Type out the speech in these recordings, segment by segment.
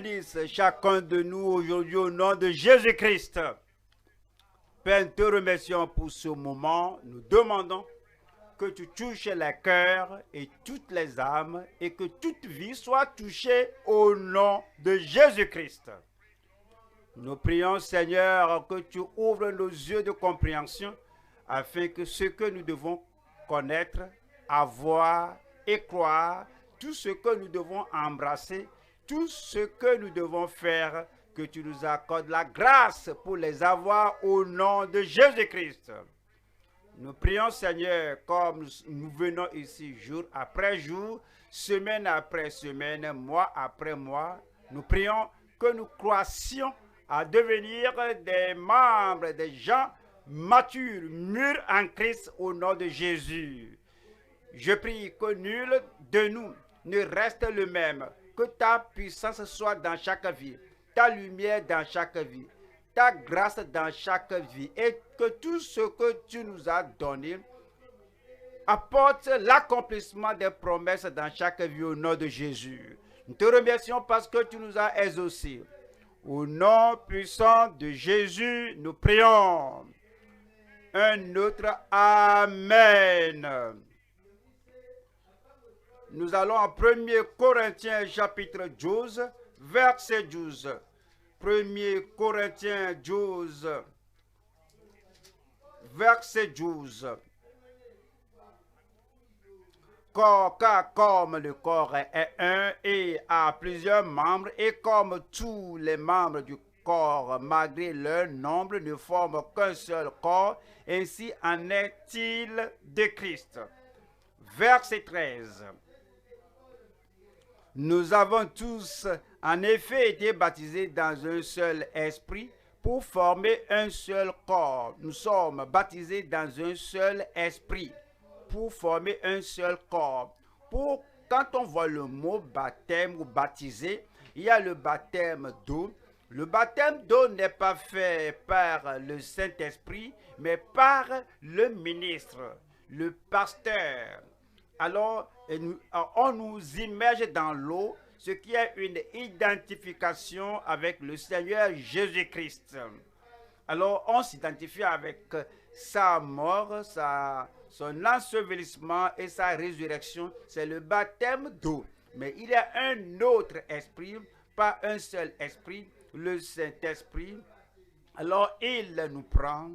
bénisse chacun de nous aujourd'hui au nom de Jésus-Christ. Père, nous te remercions pour ce moment. Nous demandons que tu touches les cœurs et toutes les âmes et que toute vie soit touchée au nom de Jésus-Christ. Nous prions, Seigneur, que tu ouvres nos yeux de compréhension afin que ce que nous devons connaître, avoir et croire, tout ce que nous devons embrasser, tout ce que nous devons faire, que tu nous accordes la grâce pour les avoir au nom de Jésus-Christ. Nous prions, Seigneur, comme nous venons ici jour après jour, semaine après semaine, mois après mois. Nous prions que nous croissions à devenir des membres, des gens matures, mûrs en Christ au nom de Jésus. Je prie que nul de nous ne reste le même, que ta puissance soit dans chaque vie, ta lumière dans chaque vie, ta grâce dans chaque vie, et que tout ce que tu nous as donné apporte l'accomplissement des promesses dans chaque vie au nom de Jésus. Nous te remercions parce que tu nous as exaucés. Au nom puissant de Jésus, nous prions. Un autre Amen. Nous allons en 1 Corinthiens chapitre 12, verset 12. 1 Corinthiens 12, verset 12. Car comme le corps est un et a plusieurs membres, et comme tous les membres du corps, malgré leur nombre, ne forment qu'un seul corps, ainsi en est-il de Christ. Verset 13. Nous avons tous en effet été baptisés dans un seul esprit pour former un seul corps. Nous sommes baptisés dans un seul esprit pour former un seul corps. Quand on voit le mot baptême ou baptisé, il y a le baptême d'eau. Le baptême d'eau n'est pas fait par le Saint-Esprit, mais par le ministre, le pasteur. Alors, on nous immerge dans l'eau, ce qui est une identification avec le Seigneur Jésus-Christ. Alors, on s'identifie avec sa mort, son ensevelissement et sa résurrection. C'est le baptême d'eau. Mais il y a un autre esprit, pas un seul esprit, le Saint-Esprit. Alors, il nous prend,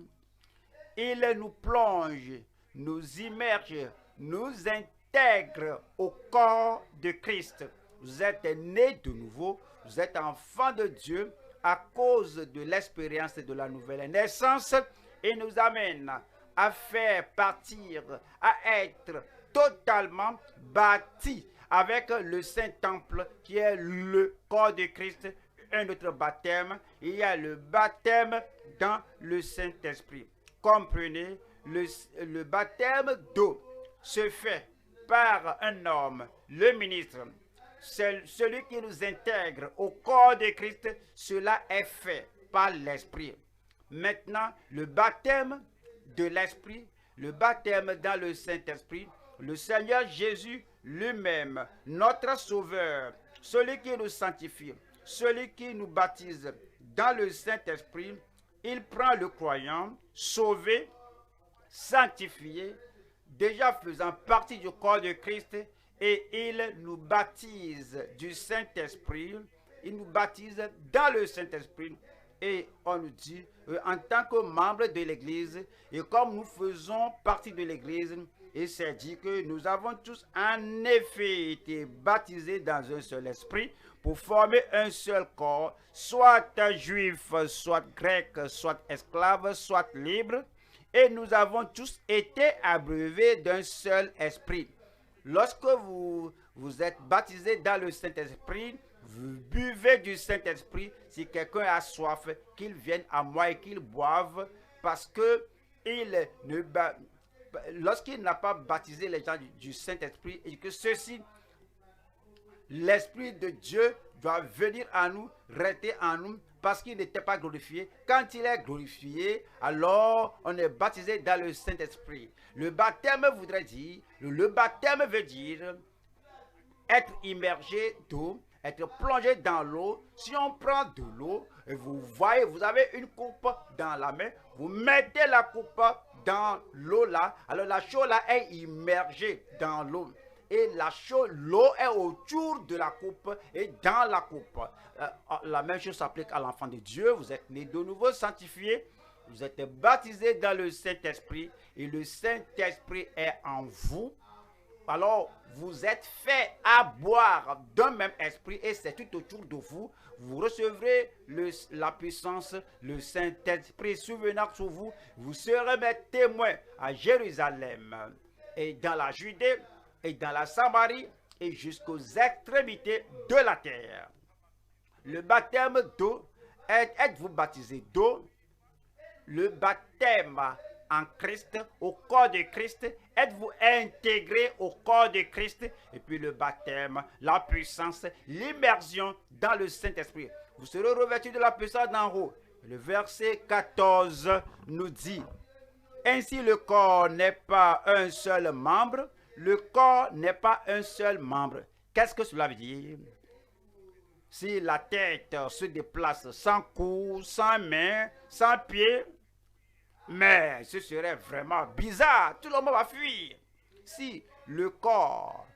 il nous plonge, nous immerge, nous intègre au corps de Christ. Vous êtes nés de nouveau, vous êtes enfants de Dieu à cause de l'expérience de la nouvelle naissance et nous amène à faire partir, à être totalement bâtis avec le Saint-Temple qui est le corps de Christ. Un autre baptême, il y a le baptême dans le Saint-Esprit. Comprenez, le baptême d'eau se fait par un homme, le ministre. C'est celui qui nous intègre au corps de Christ, cela est fait par l'Esprit. Maintenant, le baptême de l'Esprit, le baptême dans le Saint-Esprit, le Seigneur Jésus lui-même, notre Sauveur, celui qui nous sanctifie, celui qui nous baptise dans le Saint-Esprit, il prend le croyant, sauvé, sanctifié, déjà faisant partie du corps de Christ, et il nous baptise du Saint-Esprit, il nous baptise dans le Saint-Esprit, et on nous dit, en tant que membre de l'Église, et comme nous faisons partie de l'Église, et c'est dit que nous avons tous en effet été baptisés dans un seul esprit pour former un seul corps, soit juif, soit grec, soit esclave, soit libre, et nous avons tous été abreuvés d'un seul esprit. Lorsque vous êtes baptisés dans le Saint-Esprit, vous buvez du Saint-Esprit. Si quelqu'un a soif, qu'il vienne à moi et qu'il boive, parce que lorsqu'il n'a pas baptisé les gens du Saint-Esprit, et que ceci, l'Esprit de Dieu doit venir à nous, rester en nous, parce qu'il n'était pas glorifié. Quand il est glorifié, alors on est baptisé dans le Saint-Esprit. Le baptême voudrait dire, le baptême veut dire être immergé d'eau, être plongé dans l'eau. Si on prend de l'eau, et vous voyez, vous avez une coupe dans la main, vous mettez la coupe dans l'eau là, alors la chose là est immergée dans l'eau. Et l'eau est autour de la coupe et dans la coupe. La même chose s'applique à l'enfant de Dieu. Vous êtes né de nouveau, sanctifié. Vous êtes baptisé dans le Saint-Esprit. Et le Saint-Esprit est en vous. Alors, vous êtes fait à boire d'un même esprit et c'est tout autour de vous. Vous recevrez la puissance, le Saint-Esprit survenant sur vous. Vous serez mes témoins à Jérusalem et dans la Judée et dans la Samarie et jusqu'aux extrémités de la terre. Le baptême d'eau, êtes-vous baptisé d'eau? Le baptême en Christ, au corps de Christ, êtes-vous intégré au corps de Christ? Et puis le baptême, la puissance, l'immersion dans le Saint-Esprit. Vous serez revêtus de la puissance d'en haut. Le verset 14 nous dit, ainsi le corps n'est pas un seul membre, le corps n'est pas un seul membre. Qu'est-ce que cela veut dire? Si la tête se déplace sans cou, sans main, sans pied, mais ce serait vraiment bizarre. Tout le monde va fuir. Si le corps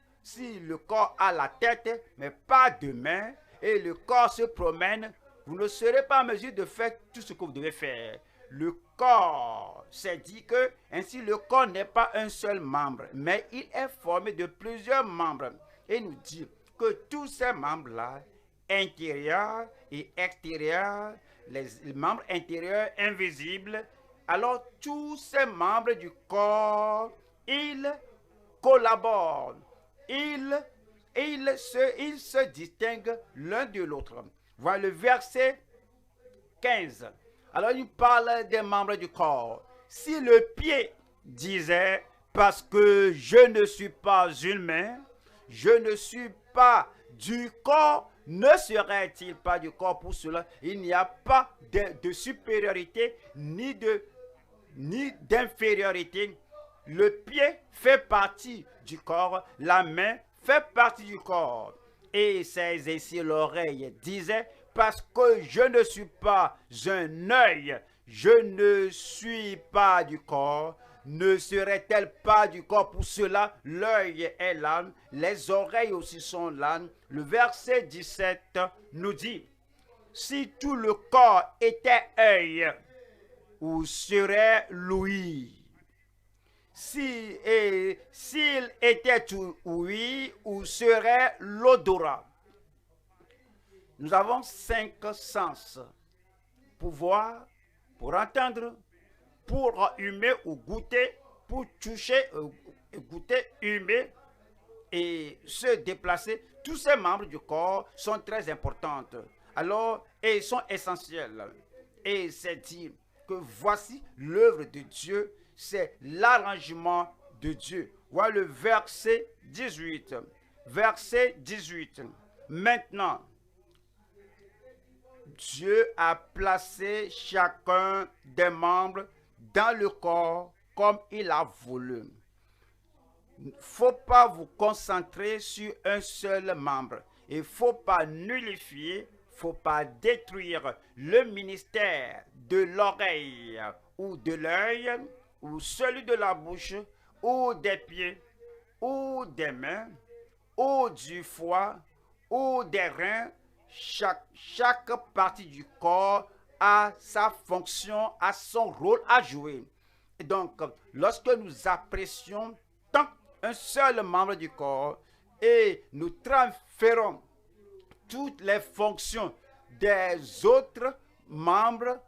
a la tête, mais pas de main, et le corps se promène, vous ne serez pas en mesure de faire tout ce que vous devez faire. Le corps, c'est dit que ainsi le corps n'est pas un seul membre, mais il est formé de plusieurs membres. Et nous dit que tous ces membres-là, intérieurs et extérieurs, les membres intérieurs invisibles, alors tous ces membres du corps, ils collaborent, ils se distinguent l'un de l'autre. Voilà le verset 15. Alors il parle des membres du corps. Si le pied disait, parce que je ne suis pas une main, je ne suis pas du corps, ne serait-il pas du corps pour cela? Il n'y a pas de supériorité ni d'infériorité. Le pied fait partie du corps, la main fait partie du corps. Et c'est ainsi l'oreille disait, parce que je ne suis pas un œil, je ne suis pas du corps, ne serait-elle pas du corps? Pour cela, l'œil est l'âne, les oreilles aussi sont l'âne. Le verset 17 nous dit, si tout le corps était œil, où serait l'ouïe? S'il était ouïe, où serait l'odorat? Nous avons 5 sens. Pour voir, pour entendre, pour humer ou goûter, pour toucher, goûter, humer et se déplacer. Tous ces membres du corps sont très importants. Alors, et ils sont essentiels. Et c'est dit que voici l'œuvre de Dieu, c'est l'arrangement de Dieu. Voilà le verset 18. Verset 18. Maintenant, Dieu a placé chacun des membres dans le corps comme il a voulu. Il ne faut pas vous concentrer sur un seul membre. Il ne faut pas nullifier, il ne faut pas détruire le ministère de l'oreille ou de l'œil, ou celui de la bouche, ou des pieds, ou des mains, ou du foie, ou des reins. Chaque partie du corps a sa fonction, a son rôle à jouer. Et donc, lorsque nous apprécions tant un seul membre du corps et nous transférons toutes les fonctions des autres membres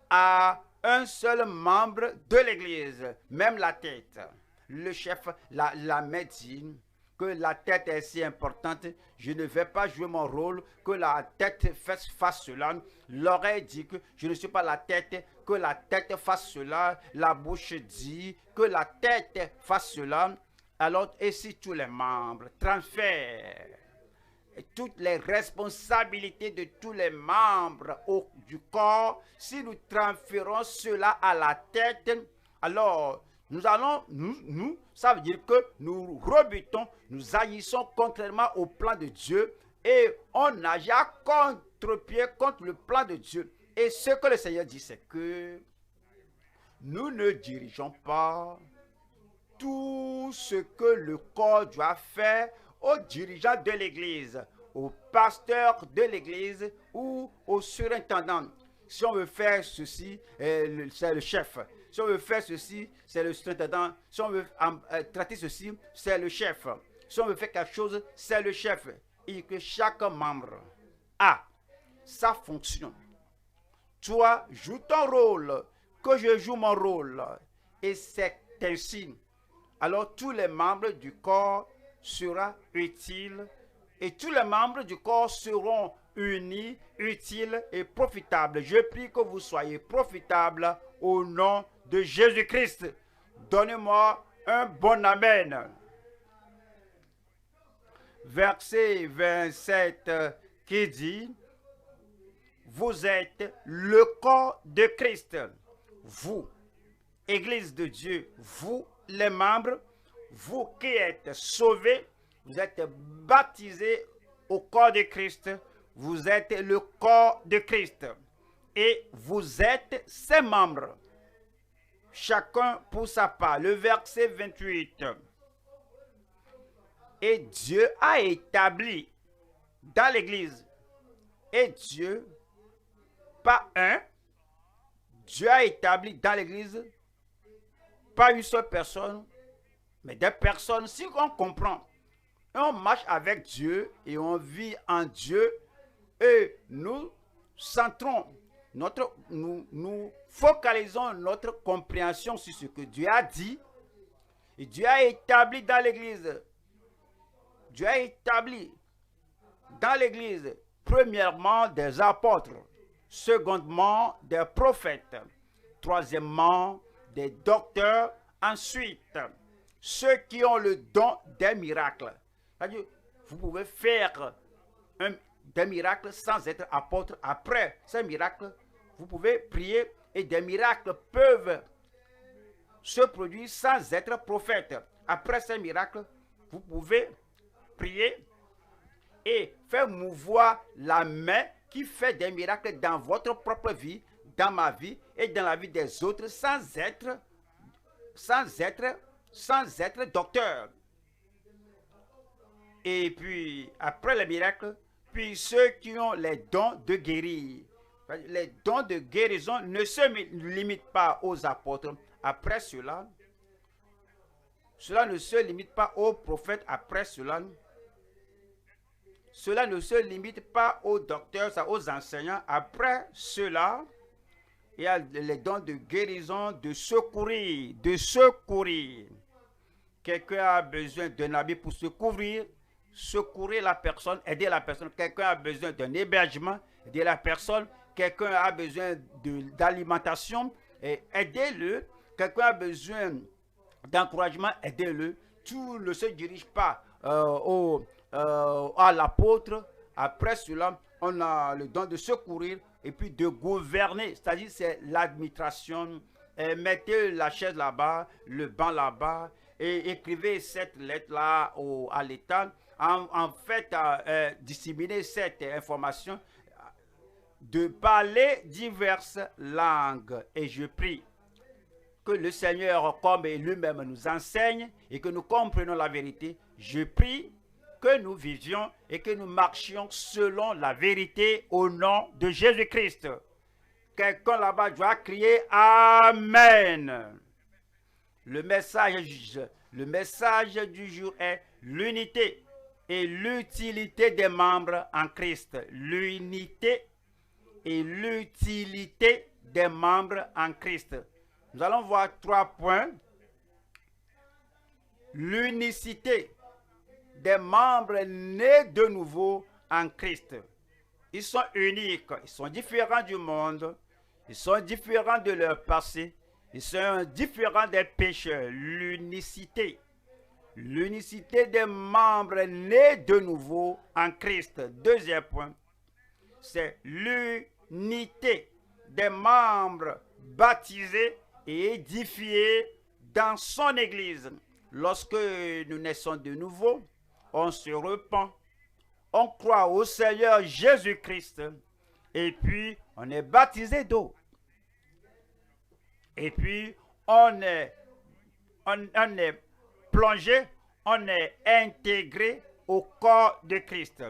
à un seul membre de l'Église, même la tête. Le chef, la médecine, que la tête est si importante, je ne vais pas jouer mon rôle, que la tête fasse cela. L'oreille dit que je ne suis pas la tête, que la tête fasse cela. La bouche dit que la tête fasse cela. Alors, et si tous les membres transfèrent toutes les responsabilités de tous les membres du corps, si nous transférons cela à la tête, alors ça veut dire que nous rebutons, nous agissons contrairement au plan de Dieu et on agit à contre-pied contre le plan de Dieu. Et ce que le Seigneur dit, c'est que nous ne dirigeons pas tout ce que le corps doit faire aux dirigeants de l'Église, aux pasteurs de l'Église ou aux surintendants. Si on veut faire ceci, c'est le chef. Si on veut faire ceci, c'est le surintendant. Si on veut traiter ceci, c'est le chef. Si on veut faire quelque chose, c'est le chef. Et que chaque membre a sa fonction. Toi, joue ton rôle, que je joue mon rôle. Et c'est ainsi. Alors tous les membres du corps seront utiles et tous les membres du corps seront unis, utiles et profitables. Je prie que vous soyez profitables au nom de Jésus-Christ. Donnez-moi un bon amen. Verset 27 qui dit: vous êtes le corps de Christ. Vous, Église de Dieu, vous, les membres, vous qui êtes sauvés, vous êtes baptisés au corps de Christ, vous êtes le corps de Christ et vous êtes ses membres. Chacun pour sa part. Le verset 28. Et Dieu a établi dans l'Église, et Dieu, pas un, Dieu a établi dans l'Église, pas une seule personne, mais des personnes. Si on comprend, on marche avec Dieu et on vit en Dieu, et nous centrons nous focalisons notre compréhension sur ce que Dieu a dit, et Dieu a établi dans l'Église. Dieu a établi dans l'Église, premièrement, des apôtres, secondement, des prophètes, troisièmement, des docteurs, ensuite, ceux qui ont le don des miracles. C'est-à-dire, vous pouvez faire des miracles sans être apôtre. Après ces miracles, vous pouvez prier et des miracles peuvent se produire sans être prophète. Après ces miracles, vous pouvez prier et faire mouvoir la main qui fait des miracles dans votre propre vie, dans ma vie et dans la vie des autres sans être docteur. Et puis, après les miracles, puis ceux qui ont les dons de guérir. Les dons de guérison ne se limitent pas aux apôtres. Après cela, cela ne se limite pas aux prophètes. Après cela, cela ne se limite pas aux docteurs, aux enseignants. Après cela, il y a les dons de guérison, de secourir, Quelqu'un a besoin d'un habit pour se couvrir, secourir la personne, aider la personne. Quelqu'un a besoin d'un hébergement, aider la personne. Quelqu'un a besoin d'alimentation, aidez-le. Quelqu'un a besoin d'encouragement, aidez-le. Tout ne se dirige pas à l'apôtre. Après cela, on a le don de secourir et puis de gouverner. C'est-à-dire, c'est l'administration. Mettez la chaise là-bas, le banc là-bas, et écrivez cette lettre-là à l'État. En fait, disséminer cette information, de parler diverses langues. Et je prie que le Seigneur, comme lui-même nous enseigne, et que nous comprenions la vérité. Je prie que nous vivions et que nous marchions selon la vérité au nom de Jésus-Christ. Quelqu'un là-bas doit crier Amen. Le message du jour est l'unité et l'utilité des membres en Christ. L'unité et l'utilité des membres en Christ. Nous allons voir 3 points. L'unicité des membres nés de nouveau en Christ. Ils sont uniques, ils sont différents du monde, ils sont différents de leur passé, ils sont différents des pécheurs. L'unicité. L'unicité des membres nés de nouveau en Christ. Deuxième point, c'est l'unité des membres baptisés et édifiés dans son Église. Lorsque nous naissons de nouveau, on se repent, on croit au Seigneur Jésus-Christ et puis on est baptisé d'eau. Et puis on est plongé, on est intégré au corps de Christ.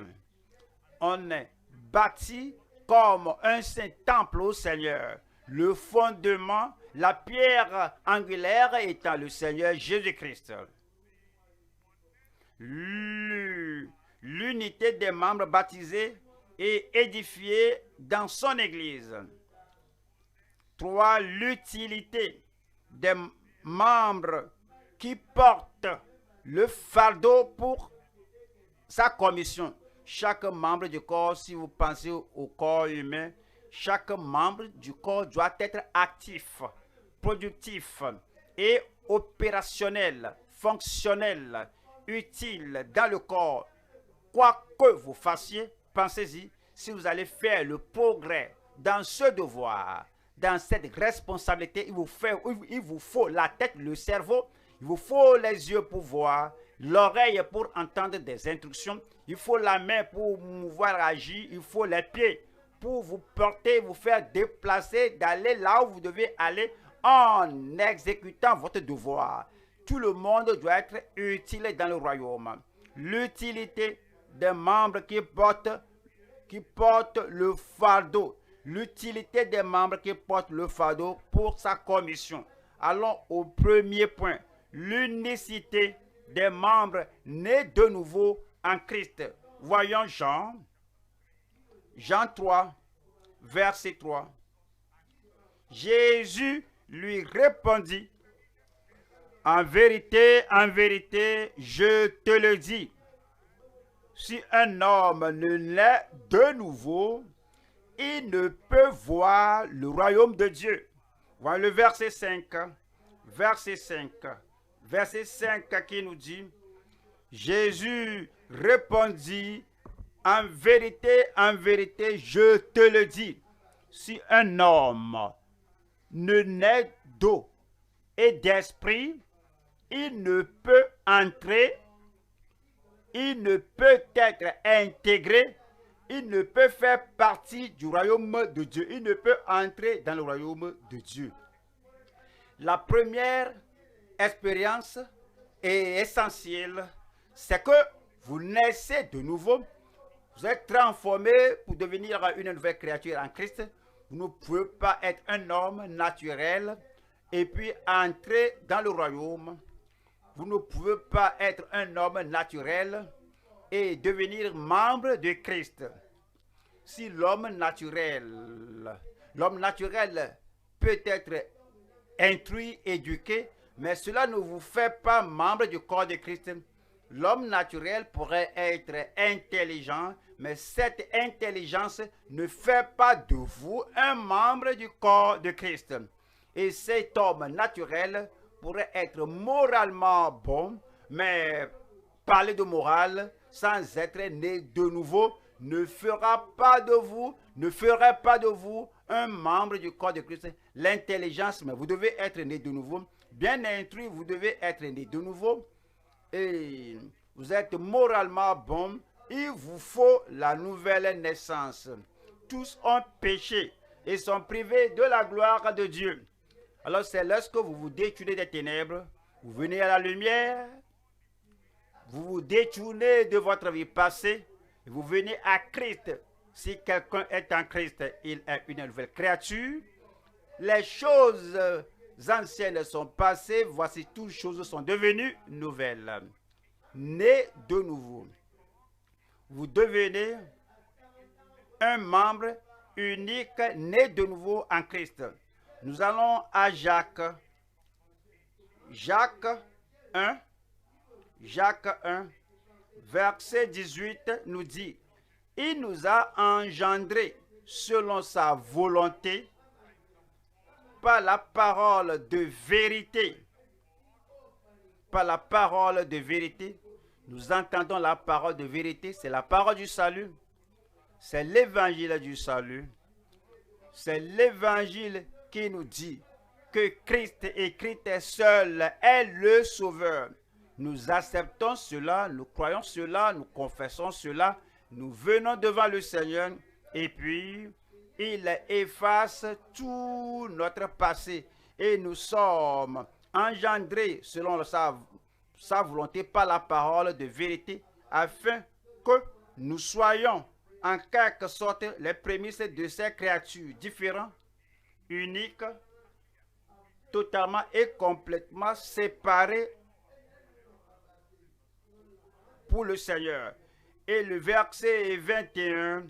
On est bâti comme un saint temple au Seigneur. Le fondement, la pierre angulaire étant le Seigneur Jésus-Christ. L'unité des membres baptisés et édifiés dans son Église. 3. L'utilité des membres qui portent le fardeau pour sa commission. Chaque membre du corps, si vous pensez au corps humain, chaque membre du corps doit être actif, productif et opérationnel, fonctionnel, utile dans le corps. Quoi que vous fassiez, pensez-y, si vous allez faire le progrès dans ce devoir, dans cette responsabilité, il vous faut la tête, le cerveau, il vous faut les yeux pour voir, l'oreille pour entendre des instructions, il faut la main pour pouvoir agir, il faut les pieds pour vous porter, vous faire déplacer, d'aller là où vous devez aller en exécutant votre devoir. Tout le monde doit être utile dans le royaume. L'utilité des membres qui portent le fardeau. L'utilité des membres qui portent le fardeau pour sa commission. Allons au premier point. L'unicité des membres nés de nouveau en Christ. Voyons Jean 3, verset 3. Jésus lui répondit, en vérité, je te le dis, si un homme ne naît de nouveau, il ne peut voir le royaume de Dieu. Voilà le verset 5. Verset 5 qui nous dit, Jésus répondit, en vérité, je te le dis, si un homme ne naît d'eau et d'esprit, il ne peut entrer, il ne peut être intégré, il ne peut faire partie du royaume de Dieu. Il ne peut entrer dans le royaume de Dieu. La première expérience est essentielle, c'est que vous naissez de nouveau, vous êtes transformé pour devenir une nouvelle créature en Christ. Vous ne pouvez pas être un homme naturel et puis entrer dans le royaume. Vous ne pouvez pas être un homme naturel et devenir membre de Christ. Si l'homme naturel peut être instruit, éduqué, mais cela ne vous fait pas membre du corps de Christ. L'homme naturel pourrait être intelligent, mais cette intelligence ne fait pas de vous un membre du corps de Christ. Et cet homme naturel pourrait être moralement bon, mais parler de morale sans être né de nouveau ne ferait pas de vous un membre du corps de Christ. L'intelligence, mais vous devez être né de nouveau. Bien instruit, vous devez être né de nouveau. Et vous êtes moralement bon. Il vous faut la nouvelle naissance. Tous ont péché et sont privés de la gloire de Dieu. Alors c'est lorsque vous vous détournez des ténèbres, vous venez à la lumière, vous vous détournez de votre vie passée, et vous venez à Christ. Si quelqu'un est en Christ, il est une nouvelle créature. Les choses anciennes sont passées, voici toutes choses sont devenues nouvelles. Né de nouveau. Vous devenez un membre unique, né de nouveau en Christ. Nous allons à Jacques 1, verset 18 nous dit, il nous a engendrés selon sa volonté par la parole de vérité. Par la parole de vérité, nous entendons la parole de vérité, c'est la parole du salut, c'est l'évangile du salut, c'est l'évangile qui nous dit que Christ et Christ seul est le sauveur. Nous acceptons cela, nous croyons cela, nous confessons cela. nous venons devant le Seigneur et puis il efface tout notre passé et nous sommes engendrés selon sa volonté par la parole de vérité afin que nous soyons en quelque sorte les prémices de ces créatures différentes, uniques, totalement et complètement séparées pour le Seigneur. Et le verset 21,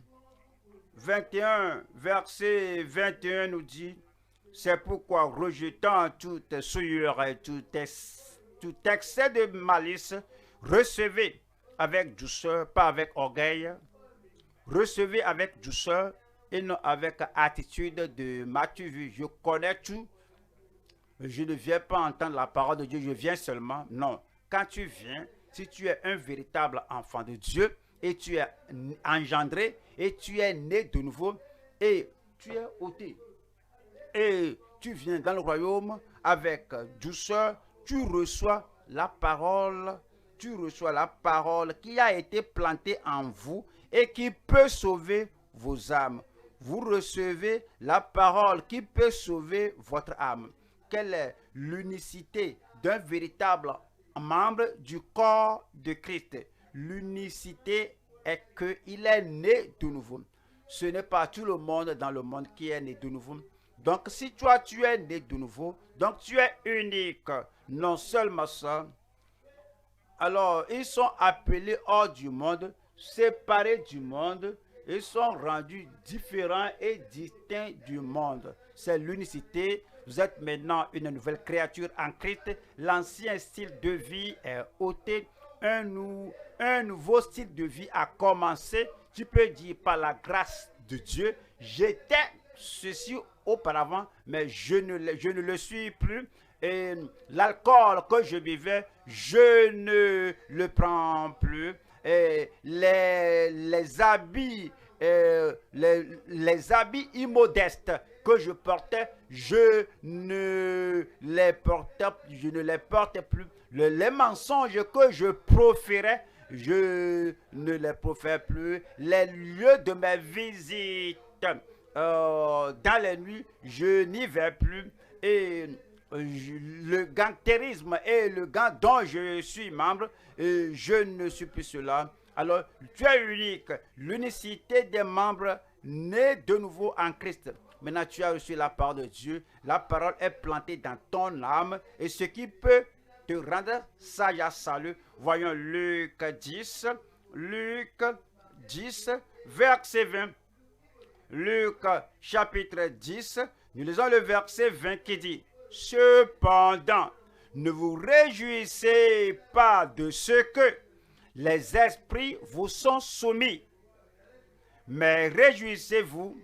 verset 21 nous dit, c'est pourquoi rejetant toute souillure et tout excès de malice, recevez avec douceur, pas avec orgueil, recevez avec douceur et non avec attitude de m'as-tu vu, je connais tout, je ne viens pas entendre la parole de Dieu, je viens seulement. Non, quand tu viens, si tu es un véritable enfant de Dieu et tu es engendré et tu es né de nouveau et tu es ôté et tu viens dans le royaume avec douceur, tu reçois la parole qui a été plantée en vous et qui peut sauver vos âmes. Vous recevez la parole qui peut sauver votre âme. Quelle est l'unicité d'un véritable membre du corps de Christ? L'unicité est qu'il est né de nouveau. Ce n'est pas tout le monde dans le monde qui est né de nouveau. Donc si toi tu es né de nouveau, donc tu es unique. Non seulement ça, alors ils sont appelés hors du monde, séparés du monde, ils sont rendus différents et distincts du monde. C'est l'unicité. Vous êtes maintenant une nouvelle créature en Christ. L'ancien style de vie est ôté. Un nouveau style de vie a commencé. Tu peux dire par la grâce de Dieu, j'étais ceci auparavant, mais je ne le suis plus. Et l'alcool que je buvais, je ne le prends plus. Et les habits immodestes que je portais, je ne les porte plus. Les mensonges que je proférais, je ne les profère plus. Les lieux de mes visites dans les nuits, je n'y vais plus. Et le gangtérisme et le gang dont je suis membre, je ne suis plus cela. Alors, tu es unique. L'unicité des membres nés de nouveau en Christ. Maintenant, tu as reçu la parole de Dieu. La parole est plantée dans ton âme. Et ce qui peut te rendre sage à salut. Voyons Luc 10, verset 20. Luc chapitre 10, nous lisons le verset 20 qui dit, « Cependant, ne vous réjouissez pas de ce que les esprits vous sont soumis, mais réjouissez-vous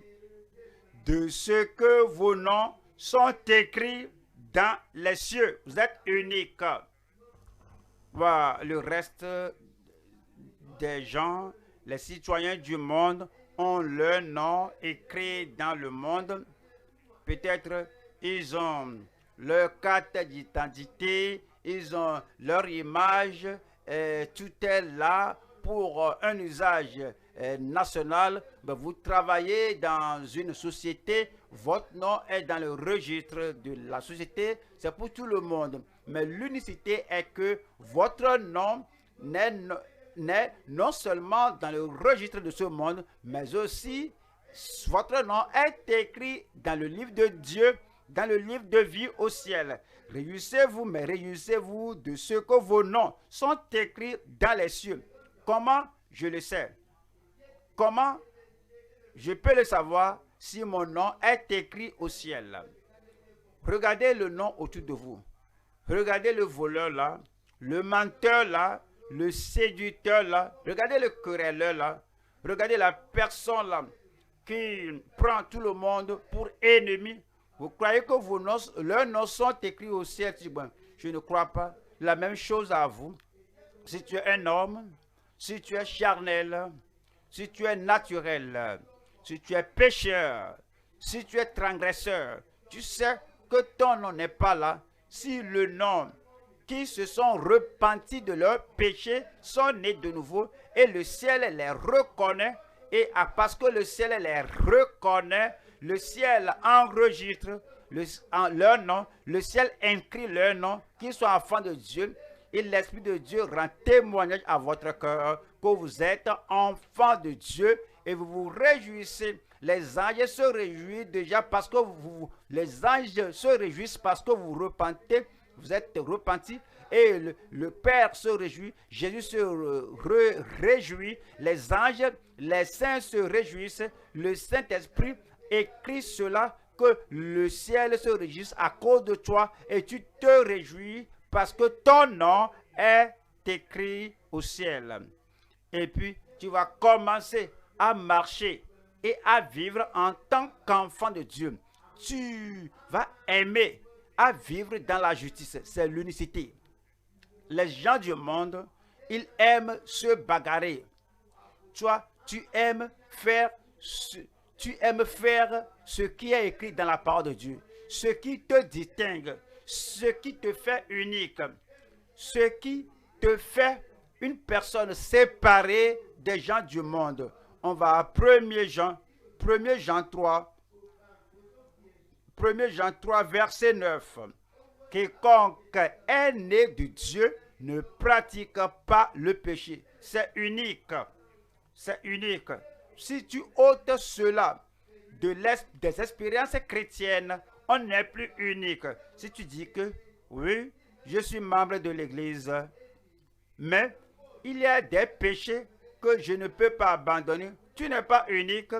de ce que vos noms sont écrits dans les cieux. » Vous êtes unique. Voilà, le reste des gens, les citoyens du monde, ont leur nom écrit dans le monde. Peut-être ils ont leur carte d'identité, ils ont leur image, tout est là pour un usage national. Ben, vous travaillez dans une société, votre nom est dans le registre de la société, c'est pour tout le monde. Mais l'unicité est que votre nom n'est non seulement dans le registre de ce monde, mais aussi votre nom est écrit dans le livre de Dieu, dans le livre de vie au ciel. Réjouissez-vous, mais réjouissez-vous de ce que vos noms sont écrits dans les cieux. Comment je le sais? Comment je peux le savoir si mon nom est écrit au ciel? Regardez le nom autour de vous. Regardez le voleur là, le menteur là, le séducteur là, regardez le querelleur là, regardez la personne là qui prend tout le monde pour ennemi. Vous croyez que leurs noms sont écrits au ciel? Je ne crois pas. La même chose à vous. Si tu es un homme, si tu es charnel, si tu es naturel, si tu es pécheur, si tu es transgresseur, tu sais que ton nom n'est pas là. Si le nom qui se sont repentis de leurs péchés sont nés de nouveau et le ciel les reconnaît. Et parce que le ciel les reconnaît, le ciel enregistre leur nom, le ciel inscrit leur nom, qu'ils soient enfants de Dieu. Et l'Esprit de Dieu rend témoignage à votre cœur que vous êtes enfants de Dieu et vous vous réjouissez. Les anges se réjouissent déjà parce que les anges se réjouissent parce que vous repentez, vous êtes repentis. Et le Père se réjouit, Jésus se réjouit, les anges, les saints se réjouissent, le Saint-Esprit écrit cela, que le ciel se réjouisse à cause de toi et tu te réjouis parce que ton nom est écrit au ciel. Et puis, tu vas commencer à marcher et à vivre en tant qu'enfant de Dieu. Tu vas aimer à vivre dans la justice, c'est l'unicité. Les gens du monde, ils aiment se bagarrer. Toi, tu aimes faire ce qui est écrit dans la parole de Dieu, ce qui te distingue, ce qui te fait unique, ce qui te fait une personne séparée des gens du monde. On va à 1 Jean 3, verset 9. Quiconque est né de Dieu ne pratique pas le péché. C'est unique. C'est unique. Si tu ôtes cela des expériences chrétiennes, on n'est plus unique. Si tu dis que, oui, je suis membre de l'Église, mais il y a des péchés que je ne peux pas abandonner, tu n'es pas unique.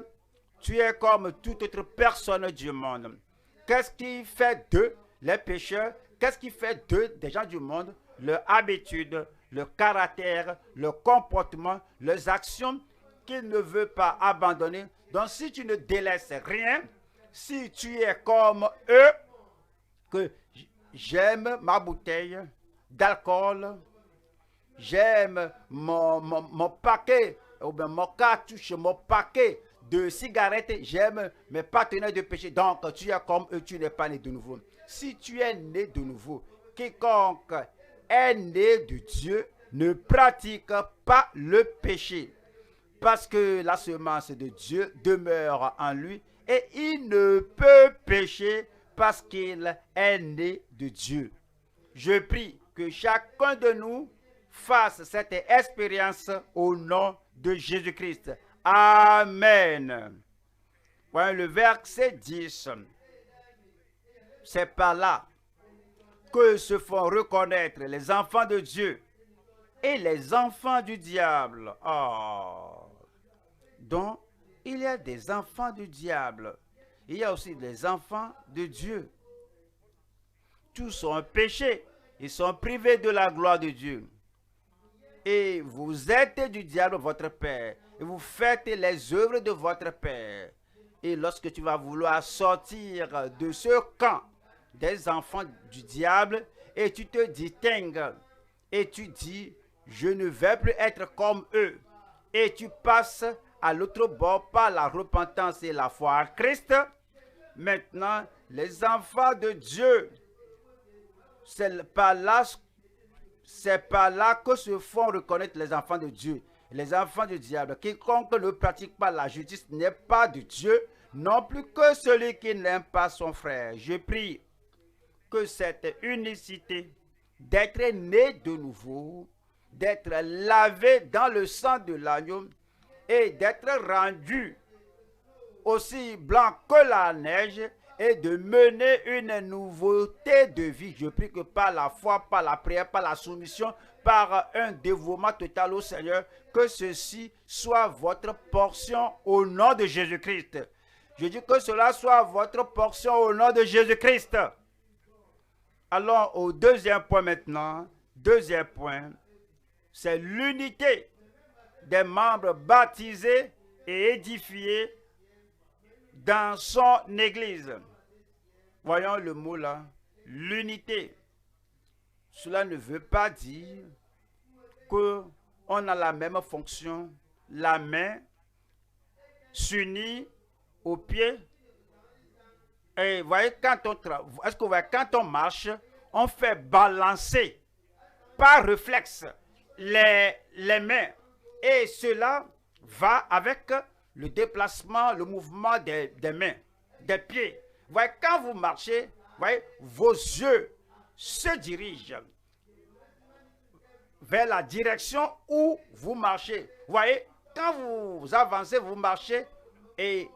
Tu es comme toute autre personne du monde. Qu'est-ce qui fait d'eux les pécheurs? Qu'est-ce qui fait d'eux des gens du monde? Leur habitude, leur caractère, leur comportement, leurs actions qu'ils ne veulent pas abandonner. Donc si tu ne délaisses rien, si tu es comme eux, que j'aime ma bouteille d'alcool, j'aime mon paquet, ou bien mon cartouche, mon paquet de cigarettes, j'aime mes partenaires de péché. Donc, tu es comme eux, tu n'es pas né de nouveau. Si tu es né de nouveau, quiconque est né de Dieu ne pratique pas le péché. Parce que la semence de Dieu demeure en lui et il ne peut pécher parce qu'il est né de Dieu. Je prie que chacun de nous fasse cette expérience au nom de Jésus-Christ. Amen. Voilà le verset 10. C'est par là que se font reconnaître les enfants de Dieu et les enfants du diable. Oh. Donc, il y a des enfants du diable. Il y a aussi des enfants de Dieu. Tous ont péché. Ils sont privés de la gloire de Dieu. Et vous êtes du diable, votre père. Et vous faites les œuvres de votre père. Et lorsque tu vas vouloir sortir de ce camp des enfants du diable, et tu te distingues, et tu dis, je ne vais plus être comme eux. Et tu passes à l'autre bord par la repentance et la foi en Christ. Maintenant, les enfants de Dieu, c'est par là que se font reconnaître les enfants de Dieu. Les enfants du diable, quiconque ne pratique pas la justice n'est pas de Dieu, non plus que celui qui n'aime pas son frère. Je prie que cette unicité d'être né de nouveau, d'être lavé dans le sang de l'agneau et d'être rendu aussi blanc que la neige et de mener une nouveauté de vie. Je prie que par la foi, par la prière, par la soumission, par un dévouement total au Seigneur, que ceci soit votre portion au nom de Jésus-Christ. Je dis que cela soit votre portion au nom de Jésus-Christ. Allons au deuxième point maintenant. Deuxième point, c'est l'unité des membres baptisés et édifiés dans son Église. Voyons le mot là, l'unité. Cela ne veut pas dire qu'on a la même fonction. La main s'unit au pied. Et voyez, quand on marche, on fait balancer par réflexe les mains. Et cela va avec le déplacement, le mouvement des mains, des pieds. Vous voyez, quand vous marchez, vous voyez, vos yeux se dirigent vers la direction où vous marchez. Vous voyez, quand vous avancez, vous marchez et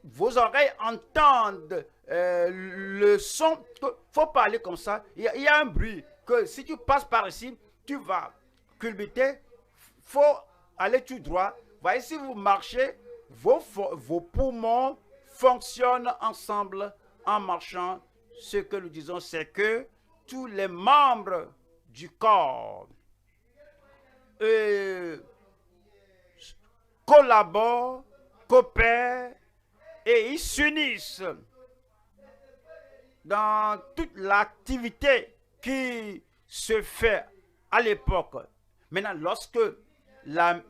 vos oreilles entendent le son. Il faut parler comme ça. Il y a un bruit que si tu passes par ici, tu vas culbuter. Il faut aller tout droit. Vous voyez, si vous marchez, vos poumons fonctionnent ensemble en marchant. Ce que nous disons, c'est que tous les membres du corps collaborent, coopèrent et ils s'unissent dans toute l'activité qui se fait à l'époque. Maintenant, lorsque la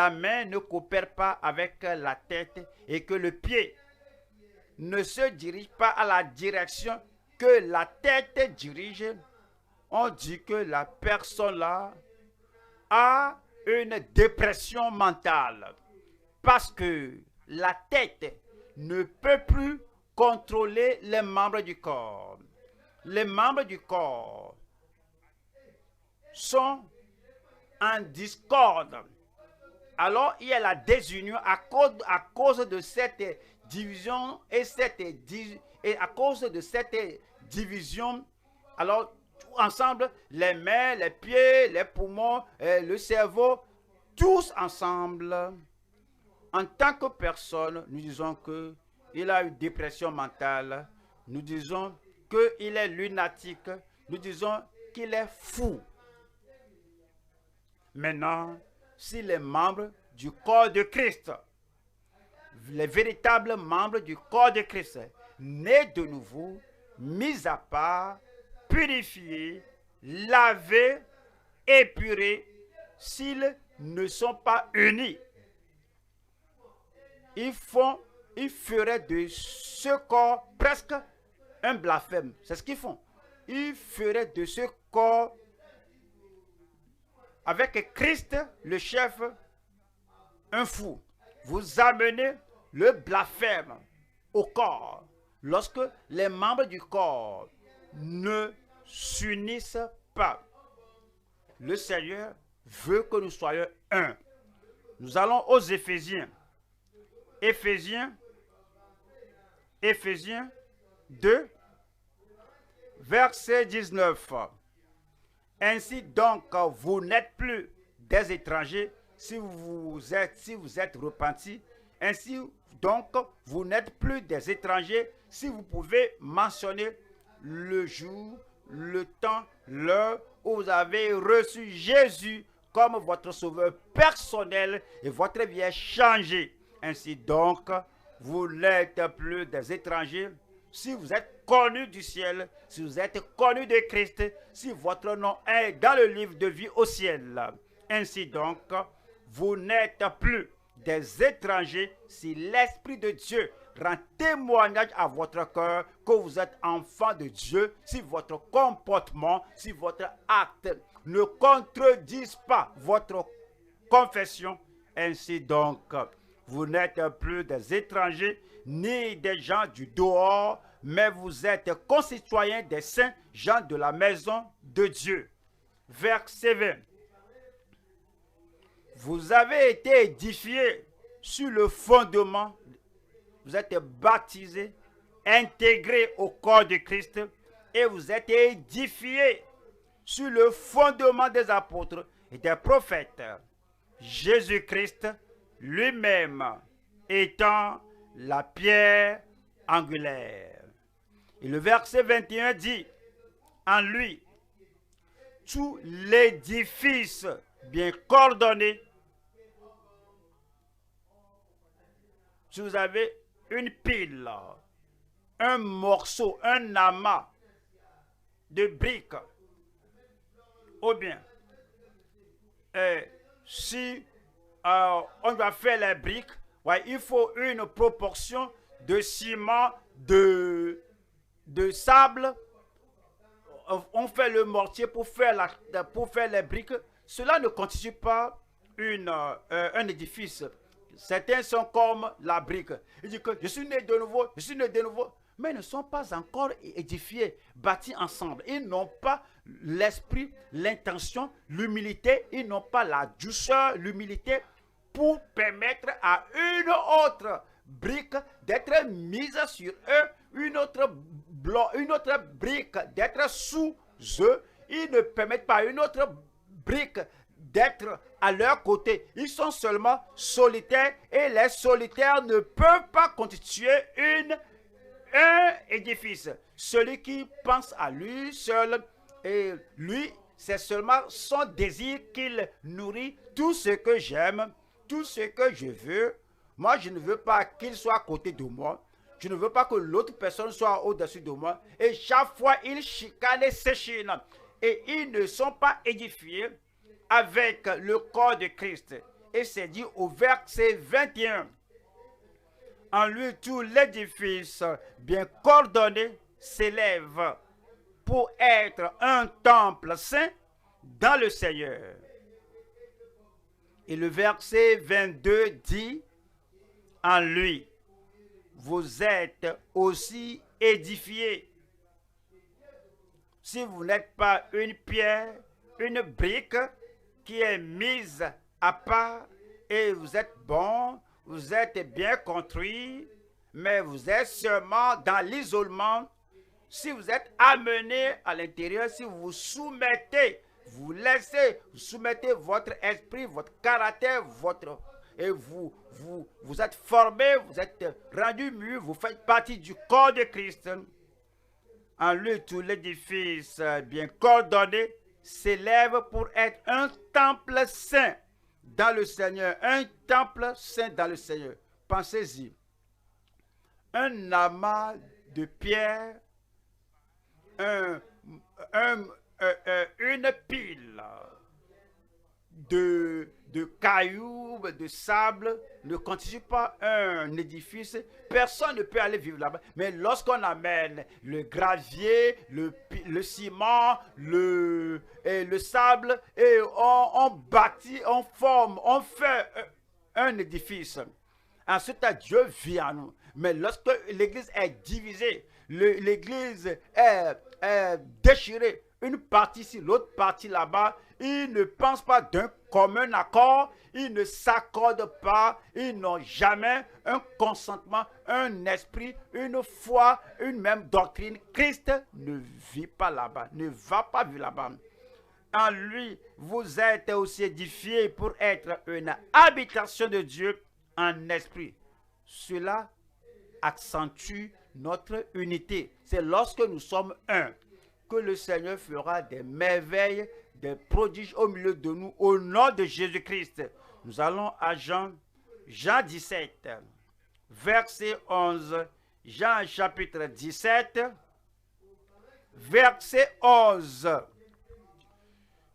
main ne coopère pas avec la tête et que le pied ne se dirige pas à la direction que la tête dirige, on dit que la personne là a une dépression mentale parce que la tête ne peut plus contrôler les membres du corps. Les membres du corps sont en discorde. Alors il y a la désunion à cause de cette division et à cause de cette division. Alors ensemble, les mains, les pieds, les poumons, le cerveau, tous ensemble, en tant que personne, nous disons qu'il a une dépression mentale, nous disons qu'il est lunatique, nous disons qu'il est fou. Maintenant, si les membres du corps de Christ, les véritables membres du corps de Christ, nés de nouveau, mis à part, purifiés, lavés, épurés, s'ils ne sont pas unis, ils feraient de ce corps presque un blasphème. C'est ce qu'ils font. Ils feraient de ce corps avec Christ, le chef, un fou. Vous amenez le blasphème au corps lorsque les membres du corps ne s'unissent pas. Le Seigneur veut que nous soyons un. Nous allons aux Éphésiens. Éphésiens 2, verset 19. Ainsi donc, vous n'êtes plus des étrangers si vous êtes repentis. Ainsi donc, vous n'êtes plus des étrangers si vous pouvez mentionner le jour, le temps, l'heure où vous avez reçu Jésus comme votre sauveur personnel et votre vie est changée. Ainsi donc, vous n'êtes plus des étrangers si vous êtes connus du ciel, si vous êtes connus de Christ, si votre nom est dans le livre de vie au ciel. Ainsi donc, vous n'êtes plus des étrangers si l'Esprit de Dieu rend témoignage à votre cœur que vous êtes enfant de Dieu, si votre comportement, si votre acte ne contredisent pas votre confession. Ainsi donc, vous n'êtes plus des étrangers ni des gens du dehors, mais vous êtes concitoyens des saints, gens de la maison de Dieu. Verset 20. Vous avez été édifiés sur le fondement, vous êtes baptisés, intégrés au corps de Christ, et vous êtes édifiés sur le fondement des apôtres et des prophètes. Jésus-Christ lui-même étant la pierre angulaire. Et le verset 21 dit, en lui, tout l'édifice bien coordonné. Si vous avez une pile, un morceau, un amas de briques, ou bien, si on doit faire les briques, ouais, il faut une proportion de ciment, de sable. On fait le mortier pour faire les briques. Cela ne constitue pas un édifice. Certains sont comme la brique. Ils disent que je suis né de nouveau, je suis né de nouveau. Mais ils ne sont pas encore édifiés, bâtis ensemble. Ils n'ont pas l'esprit, l'intention, l'humilité. Ils n'ont pas la douceur, l'humilité pour permettre à une autre brique d'être mise sur eux, une autre brique d'être sous eux. Ils ne permettent pas à une autre brique d'être à leur côté. Ils sont seulement solitaires et les solitaires ne peuvent pas constituer un édifice. Celui qui pense à lui seul, et lui, c'est seulement son désir qu'il nourrit. Tout ce que j'aime, tout ce que je veux, moi je ne veux pas qu'il soit à côté de moi. Je ne veux pas que l'autre personne soit au-dessus de moi. Et chaque fois, ils chicanent et s'échinent. Et ils ne sont pas édifiés avec le corps de Christ. Et c'est dit au verset 21. En lui, tout l'édifice bien coordonné s'élève pour être un temple saint dans le Seigneur. Et le verset 22 dit, en lui, vous êtes aussi édifiés. Si vous n'êtes pas une pierre, une brique qui est mise à part et vous êtes bon, vous êtes bien construit, mais vous êtes seulement dans l'isolement. Si vous êtes amené à l'intérieur, si vous vous soumettez, vous soumettez votre esprit, votre caractère, et vous êtes formé, vous êtes rendu mûr, vous faites partie du corps de Christ. En lui, tout l'édifice bien coordonné s'élève pour être un temple saint dans le Seigneur. Un temple saint dans le Seigneur. Pensez-y. Un amas de pierres, une pile de cailloux, de sable, ne constitue pas un édifice. Personne ne peut aller vivre là-bas. Mais lorsqu'on amène le gravier, le ciment, le sable, et on bâtit, on forme, on fait un édifice. Ensuite, Dieu vit en nous. Mais lorsque l'église est divisée, l'église est déchirée, une partie ici, l'autre partie là-bas, ils ne pensent pas d'un commun accord, ils ne s'accordent pas, ils n'ont jamais un consentement, un esprit, une foi, une même doctrine. Christ ne vit pas là-bas, ne va pas vivre là-bas. En lui, vous êtes aussi édifiés pour être une habitation de Dieu en esprit. Cela accentue notre unité. C'est lorsque nous sommes un que le Seigneur fera des merveilles, des prodiges au milieu de nous, au nom de Jésus-Christ. Nous allons à Jean 17, verset 11. Jean chapitre 17, verset 11.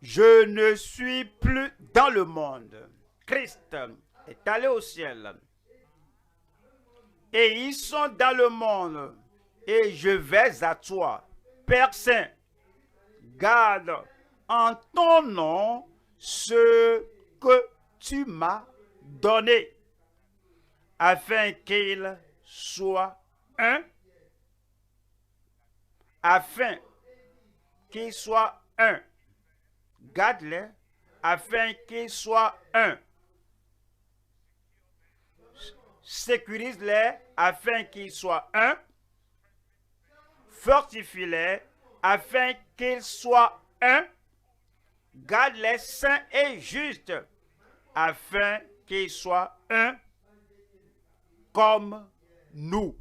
Je ne suis plus dans le monde. Christ est allé au ciel. Et ils sont dans le monde. Et je vais à toi. Père Saint, garde en ton nom ce que tu m'as donné, afin qu'il soit un, afin qu'il soit un. Garde-les, afin qu'il soit un. Sécurise-les, afin qu'ils soient un. Fortifie-les, afin qu'ils soient un. Garde-les saints et justes, afin qu'ils soient un comme nous.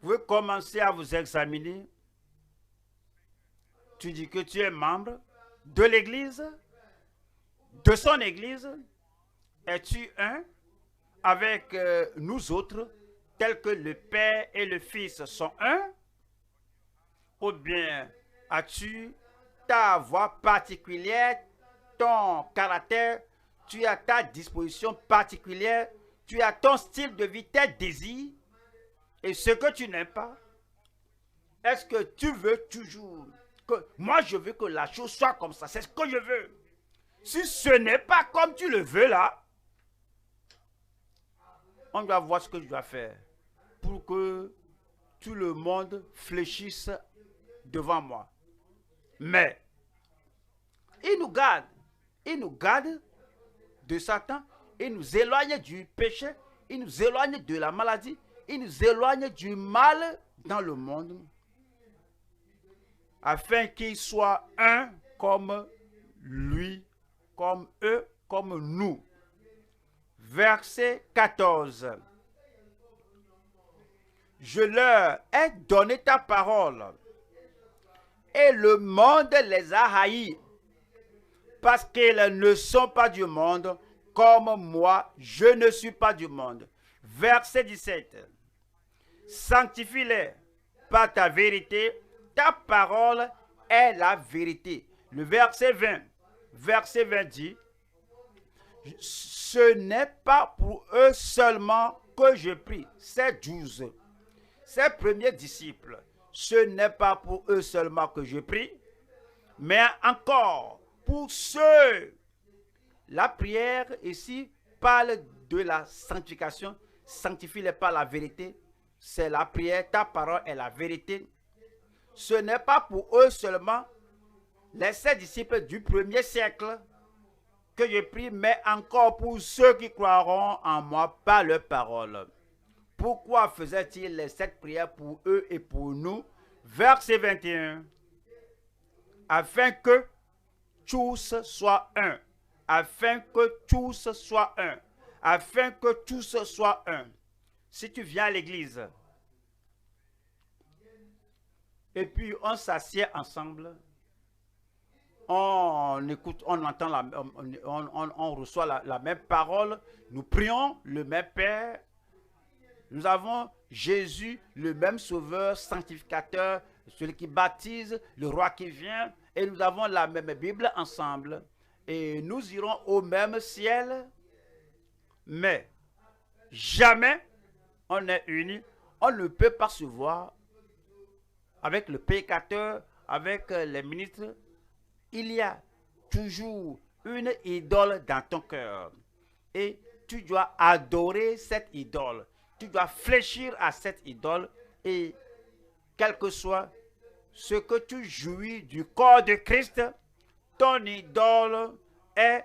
Vous pouvez commencer à vous examiner. Tu dis que tu es membre de l'Église, de son Église. Es-tu un avec nous autres, tels que le Père et le Fils sont un? Ou bien as-tu ta voix particulière, ton caractère, tu as ta disposition particulière, tu as ton style de vie, tes désirs, et ce que tu n'aimes pas? Est-ce que tu veux toujours que moi je veux que la chose soit comme ça? C'est ce que je veux. Si ce n'est pas comme tu le veux là, on doit voir ce que je dois faire pour que tout le monde fléchisse devant moi. Mais il nous garde de Satan, il nous éloigne du péché, il nous éloigne de la maladie, il nous éloigne du mal dans le monde, afin qu'ils soient un comme lui, comme eux, comme nous. Verset 14. Je leur ai donné ta parole, et le monde les a haïs, parce qu'ils ne sont pas du monde, comme moi, je ne suis pas du monde. Verset 17. Sanctifie-les par ta vérité, ta parole est la vérité. Le verset 20. Verset 20 dit, ce n'est pas pour eux seulement que je prie. C'est 12. Ces premiers disciples, ce n'est pas pour eux seulement que je prie, mais encore pour ceux. La prière ici parle de la sanctification. Sanctifie-les par la vérité. C'est la prière, ta parole est la vérité. Ce n'est pas pour eux seulement, les 7 disciples du premier siècle, que je prie, mais encore pour ceux qui croiront en moi par leur parole. Pourquoi faisait-il les 7 prières pour eux et pour nous? Verset 21. Afin que tous soient un. Afin que tous soient un. Afin que tous soient un. Si tu viens à l'église, et puis on s'assied ensemble, on écoute, on entend, on reçoit la même parole, nous prions le même Père, nous avons Jésus, le même Sauveur, sanctificateur, celui qui baptise, le roi qui vient, et nous avons la même Bible ensemble, et nous irons au même ciel, mais jamais on est unis, on ne peut pas se voir avec le pécateur, avec les ministres. Il y a toujours une idole dans ton cœur. Et tu dois adorer cette idole. Tu dois fléchir à cette idole. Et quel que soit ce que tu jouis du corps de Christ, ton idole est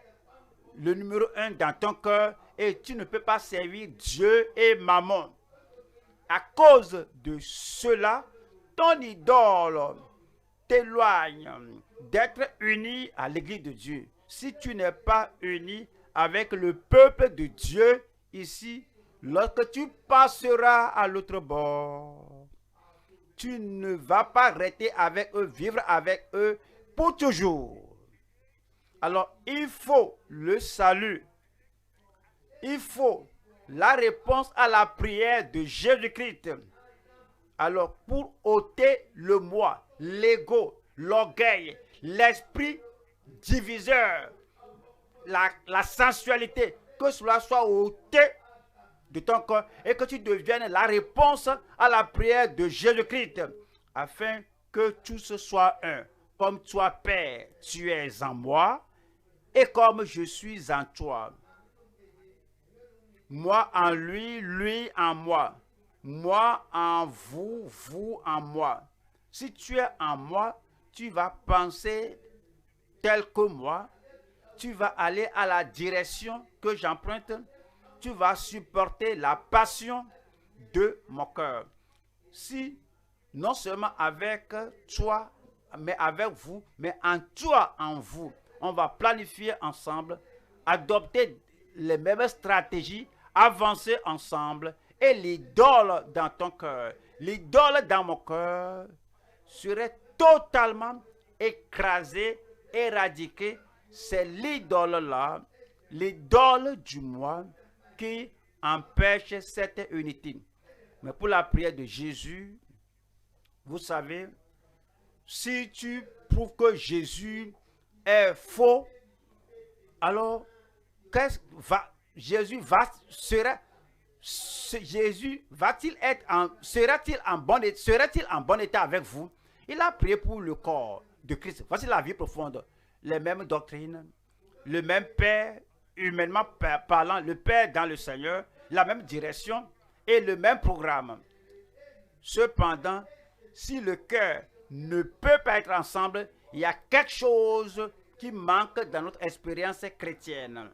le numéro 1 dans ton cœur. Et tu ne peux pas servir Dieu et Mammon. À cause de cela, ton idole t'éloigne d'être uni à l'église de Dieu. Si tu n'es pas uni avec le peuple de Dieu ici, lorsque tu passeras à l'autre bord, tu ne vas pas rester avec eux, vivre avec eux pour toujours. Alors, il faut le salut. Il faut la réponse à la prière de Jésus-Christ. Alors, pour ôter le moi, l'ego, l'orgueil, l'esprit diviseur, la sensualité, que cela soit ôté de ton corps et que tu deviennes la réponse à la prière de Jésus-Christ, afin que tous soient un. Comme toi, Père, tu es en moi et comme je suis en toi. Moi en lui, lui en moi. Moi en vous, vous en moi. Si tu es en moi, tu vas penser tel que moi. Tu vas aller à la direction que j'emprunte. Tu vas supporter la passion de mon cœur. Si, non seulement avec toi, mais avec vous, mais en toi, en vous, on va planifier ensemble, adopter les mêmes stratégies, avancer ensemble, et l'idole dans ton cœur, l'idole dans mon cœur serait totalement écrasée, éradiquée. C'est l'idole-là, l'idole du moi, qui empêche cette unité. Mais pour la prière de Jésus, vous savez, si tu prouves que Jésus est faux, alors Jésus va-t-il être serait-il en bon état avec vous? Il a prié pour le corps de Christ. Voici la vie profonde, les mêmes doctrines, le même Père, humainement parlant, le Père dans le Seigneur, la même direction et le même programme. Cependant, si le cœur ne peut pas être ensemble, il y a quelque chose qui manque dans notre expérience chrétienne.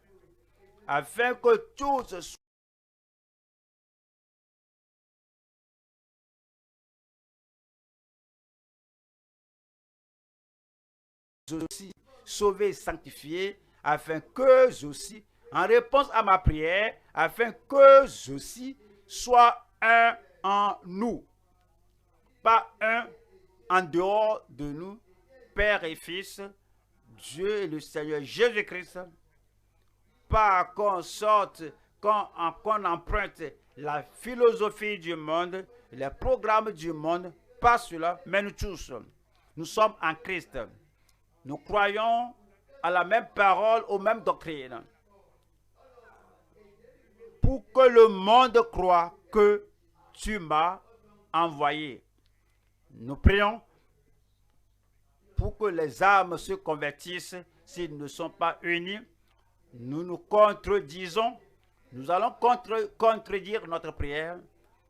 Afin que tous aussi sauvés et sanctifiés, afin qu'eux aussi, en réponse à ma prière, afin qu'eux aussi soient un en nous, pas un en dehors de nous, Père et Fils, Dieu et le Seigneur Jésus-Christ, pas qu'on sorte, qu'on emprunte la philosophie du monde, les programmes du monde, pas cela, mais nous tous, nous sommes en Christ. Nous croyons à la même parole, aux mêmes doctrines. Pour que le monde croie que tu m'as envoyé. Nous prions pour que les âmes se convertissent s'ils ne sont pas unis. Nous nous contredisons. Nous allons contredire notre prière.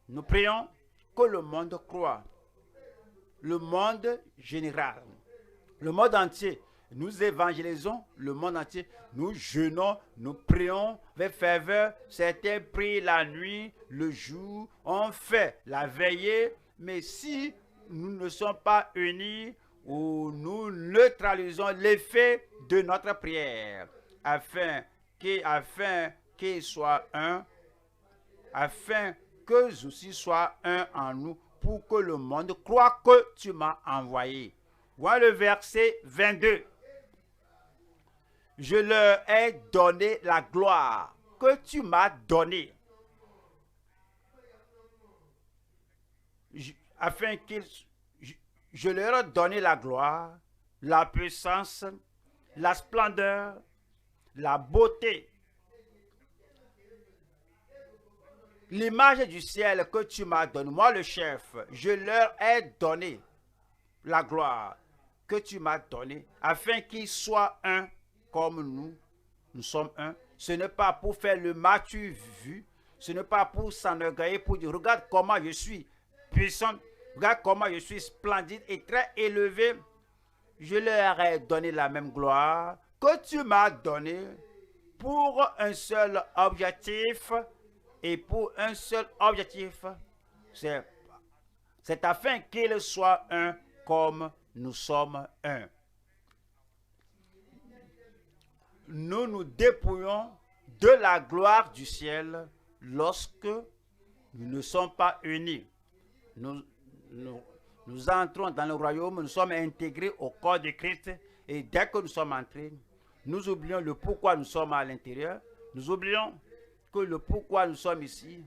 Nous prions que le monde croie. Le monde général. Le monde entier. Nous évangélisons le monde entier. Nous jeûnons, nous prions avec ferveur. Certains prient la nuit, le jour. On fait la veillée. Mais si nous ne sommes pas unis, ou nous neutralisons l'effet de notre prière, afin qu'ils soient un, afin qu'eux aussi soient un en nous, pour que le monde croie que tu m'as envoyé. Voilà le verset 22. Je leur ai donné la gloire que tu m'as donnée, afin qu'ils... Je leur ai donné la gloire, la puissance, la splendeur, la beauté, l'image du ciel que tu m'as donnée. Moi, le chef, je leur ai donné la gloire que tu m'as donnée, afin qu'ils soient un comme nous sommes un. Ce n'est pas pour faire le m'as-tu vu, ce n'est pas pour s'enorgueillir, pour dire, regarde comment je suis puissant, regarde comment je suis splendide et très élevé. Je leur ai donné la même gloire que tu m'as donnée pour un seul objectif. Et pour un seul objectif, c'est afin qu'ils soient un comme nous sommes un. Nous nous dépouillons de la gloire du ciel lorsque nous ne sommes pas unis. Nous entrons dans le royaume, nous sommes intégrés au corps de Christ, et dès que nous sommes entrés, nous oublions le pourquoi nous sommes à l'intérieur, nous oublions que le pourquoi nous sommes ici,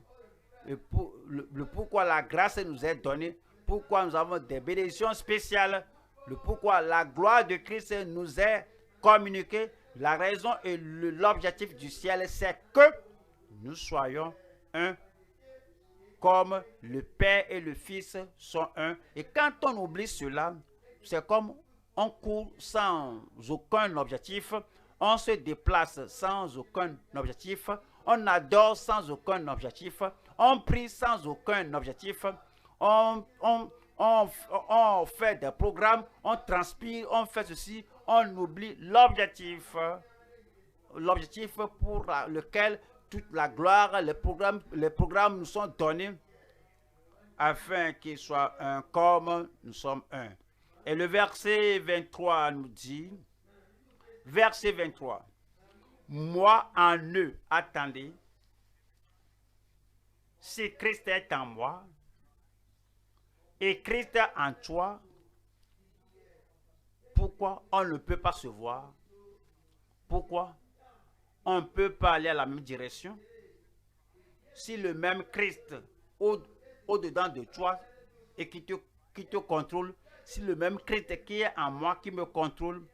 le pourquoi la grâce nous est donnée, pourquoi nous avons des bénédictions spéciales, le pourquoi la gloire de Christ nous est communiquée. La raison et l'objectif du ciel, c'est que nous soyons un, comme le Père et le Fils sont un. Et quand on oublie cela, c'est comme on court sans aucun objectif, on se déplace sans aucun objectif, on adore sans aucun objectif, on prie sans aucun objectif, on fait des programmes, on transpire, on fait ceci, on oublie l'objectif pour lequel toute la gloire, les programmes nous sont donnés, afin qu'ils soient un comme nous sommes un. Et le verset 23 nous dit, verset 23, moi en eux, attendez, si Christ est en moi, et Christ en toi, pourquoi on ne peut pas se voir? Pourquoi on ne peut pas aller à la même direction? Si le même Christ au-dedans de toi et qui te contrôle, si le même Christ qui est en moi qui me contrôle,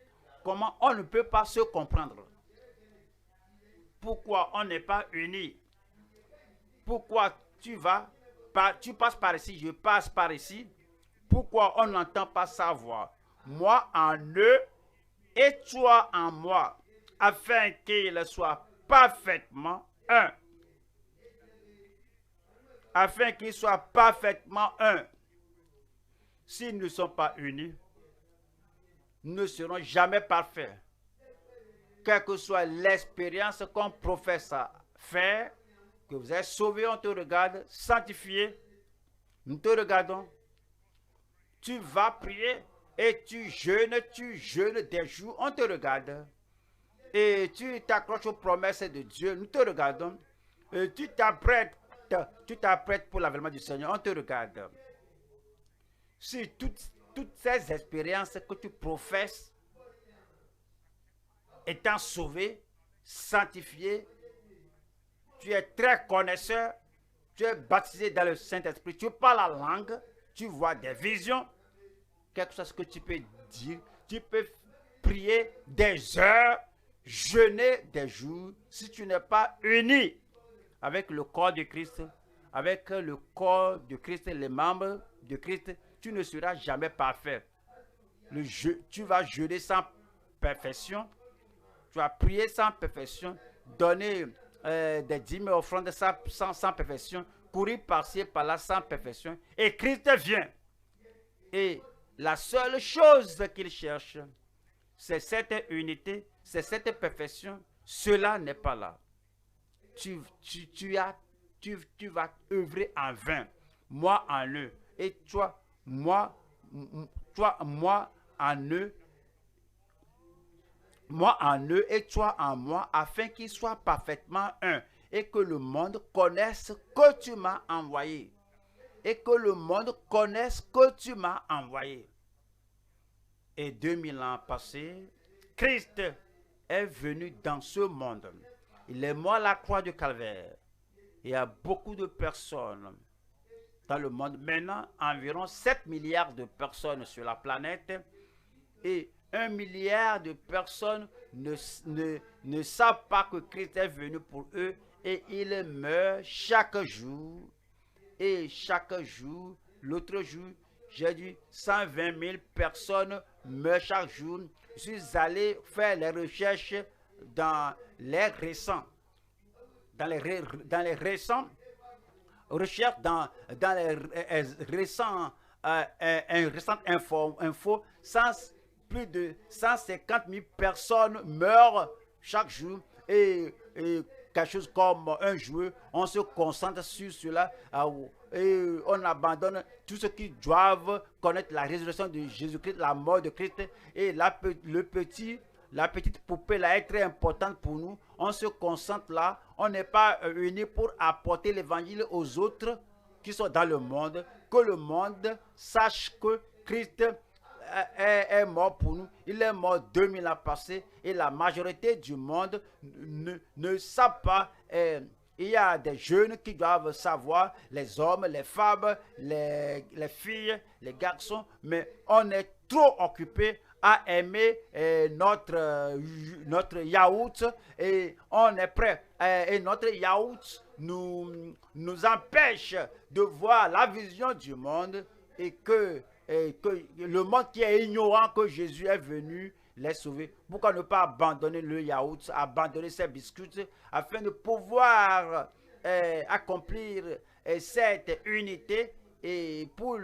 comment on ne peut pas se comprendre? Pourquoi on n'est pas unis? Pourquoi tu passes par ici, je passe par ici? Pourquoi on n'entend pas sa voix? Moi en eux et toi en moi, afin qu'ils soient parfaitement un. Afin qu'ils soient parfaitement un. S'ils ne sont pas unis, nous ne serons jamais parfaits. Quelle que soit l'expérience qu'on professe à faire, que vous êtes sauvé, on te regarde, sanctifié, nous te regardons. Tu vas prier et tu jeûnes des jours, on te regarde. Et tu t'accroches aux promesses de Dieu, nous te regardons. Et tu t'apprêtes pour l'avènement du Seigneur, on te regarde. Si toutes ces expériences que tu professes, étant sauvé, sanctifié, tu es très connaisseur, tu es baptisé dans le Saint-Esprit, tu parles la langue, tu vois des visions, quelque chose que tu peux dire, tu peux prier des heures, jeûner des jours, si tu n'es pas uni avec le corps de Christ, avec le corps de Christ, les membres de Christ, tu ne seras jamais parfait. Tu vas jeûner sans perfection, tu vas prier sans perfection, donner des dîmes et offrandes sans perfection, courir par-ci par-là sans perfection, et Christ vient. Et la seule chose qu'il cherche, c'est cette unité, c'est cette perfection. Cela n'est pas là. Tu vas œuvrer en vain. Moi en eux, et toi, moi en eux, moi en eux et toi en moi, afin qu'ils soient parfaitement un, et que le monde connaisse que tu m'as envoyé. Et que le monde connaisse que tu m'as envoyé. Et 2000 ans passés, Christ est venu dans ce monde. Il est mort à la croix du Calvaire. Il y a beaucoup de personnes dans le monde. Maintenant, environ 7 milliards de personnes sur la planète. Et 1 milliard de personnes ne savent pas que Christ est venu pour eux. Et il meurt chaque jour. Et chaque jour, l'autre jour, j'ai dit 120 000 personnes meurent chaque jour. Je suis allé faire les recherches dans les récents. Dans les récents recherches, dans les récents info, plus de 150 000 personnes meurent chaque jour. Et quelque chose comme un jour, on se concentre sur cela et on abandonne tout ce qui doivent connaître la résurrection de Jésus-Christ, la mort de Christ. Et la petite poupée là est très importante pour nous. On se concentre là, on n'est pas unis pour apporter l'évangile aux autres qui sont dans le monde, que le monde sache que Christ est mort pour nous. Il est mort 2000 ans passés et la majorité du monde ne savent pas. Il y a des jeunes qui doivent savoir, les hommes, les femmes, les filles, les garçons, mais on est trop occupé à aimer notre yaourt et on est prêt. Et notre yaourt nous empêche de voir la vision du monde et que le monde qui est ignorant que Jésus est venu les sauver. Pourquoi ne pas abandonner le yaourt, abandonner ces biscuits afin de pouvoir accomplir cette unité et pour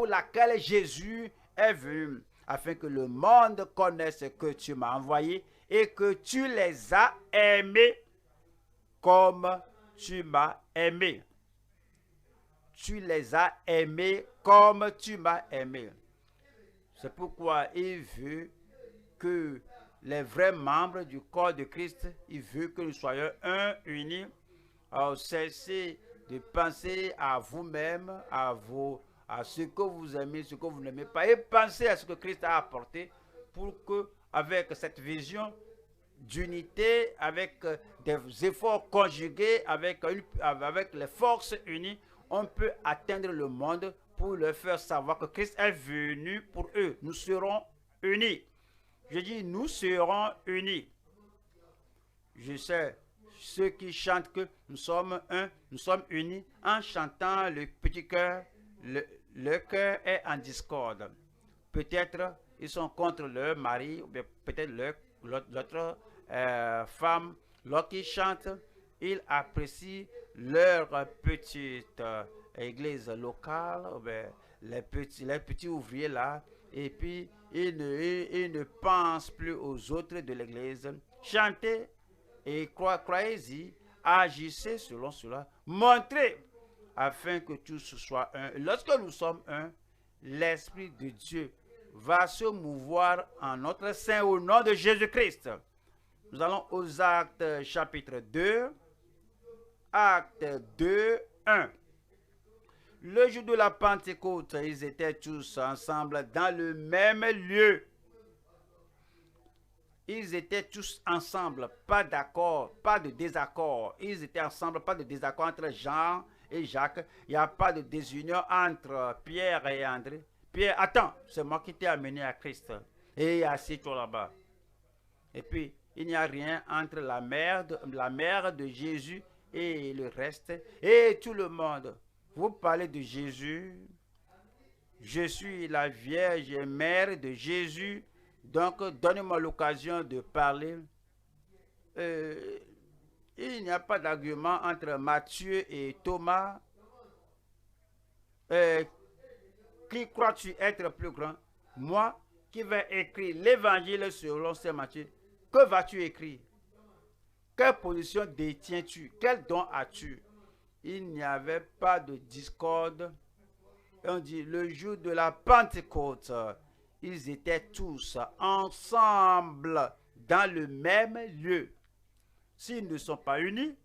laquelle Jésus est venu, afin que le monde connaisse que tu m'as envoyé et que tu les as aimés comme tu m'as aimé. Tu les as aimés comme tu m'as aimé. C'est pourquoi il veut que les vrais membres du corps de Christ, il veut que nous soyons un, unis. Alors cessez de penser à vous-même, à ce que vous aimez, ce que vous n'aimez pas, et pensez à ce que Christ a apporté pour que, avec cette vision d'unité, avec des efforts conjugués, avec les forces unies, on peut atteindre le monde pour leur faire savoir que Christ est venu pour eux. Nous serons unis. Je dis, nous serons unis. Je sais, ceux qui chantent que nous sommes un, nous sommes unis, en chantant le petit cœur, le cœur est en discorde. Peut-être ils sont contre leur mari, ou peut-être l'autre femmes, lorsqu'ils chantent, ils apprécient leur petite église locale, les petits ouvriers là, et puis ils ne pensent plus aux autres de l'église. Chantez et croyez-y, agissez selon cela, montrez afin que tous soient un. Lorsque nous sommes un, l'Esprit de Dieu va se mouvoir en notre sein au nom de Jésus-Christ. Nous allons aux Actes chapitre 2. Actes 2, 1. Le jour de la Pentecôte, ils étaient tous ensemble dans le même lieu. Ils étaient tous ensemble, pas d'accord, pas de désaccord. Ils étaient ensemble, pas de désaccord entre Jean et Jacques. Il n'y a pas de désunion entre Pierre et André. Pierre, attends, c'est moi qui t'ai amené à Christ. Et assis-toi là-bas. Et puis, il n'y a rien entre la mère de Jésus et le reste. Et tout le monde. Vous parlez de Jésus. Je suis la Vierge mère de Jésus. Donc, donnez-moi l'occasion de parler. Il n'y a pas d'argument entre Matthieu et Thomas. Qui crois-tu être plus grand? Moi qui vais écrire l'évangile selon Saint Matthieu. Que vas-tu écrire? Quelle position détiens-tu? Quel don as-tu? Il n'y avait pas de discorde. On dit le jour de la Pentecôte, ils étaient tous ensemble dans le même lieu. S'ils ne sont pas unis,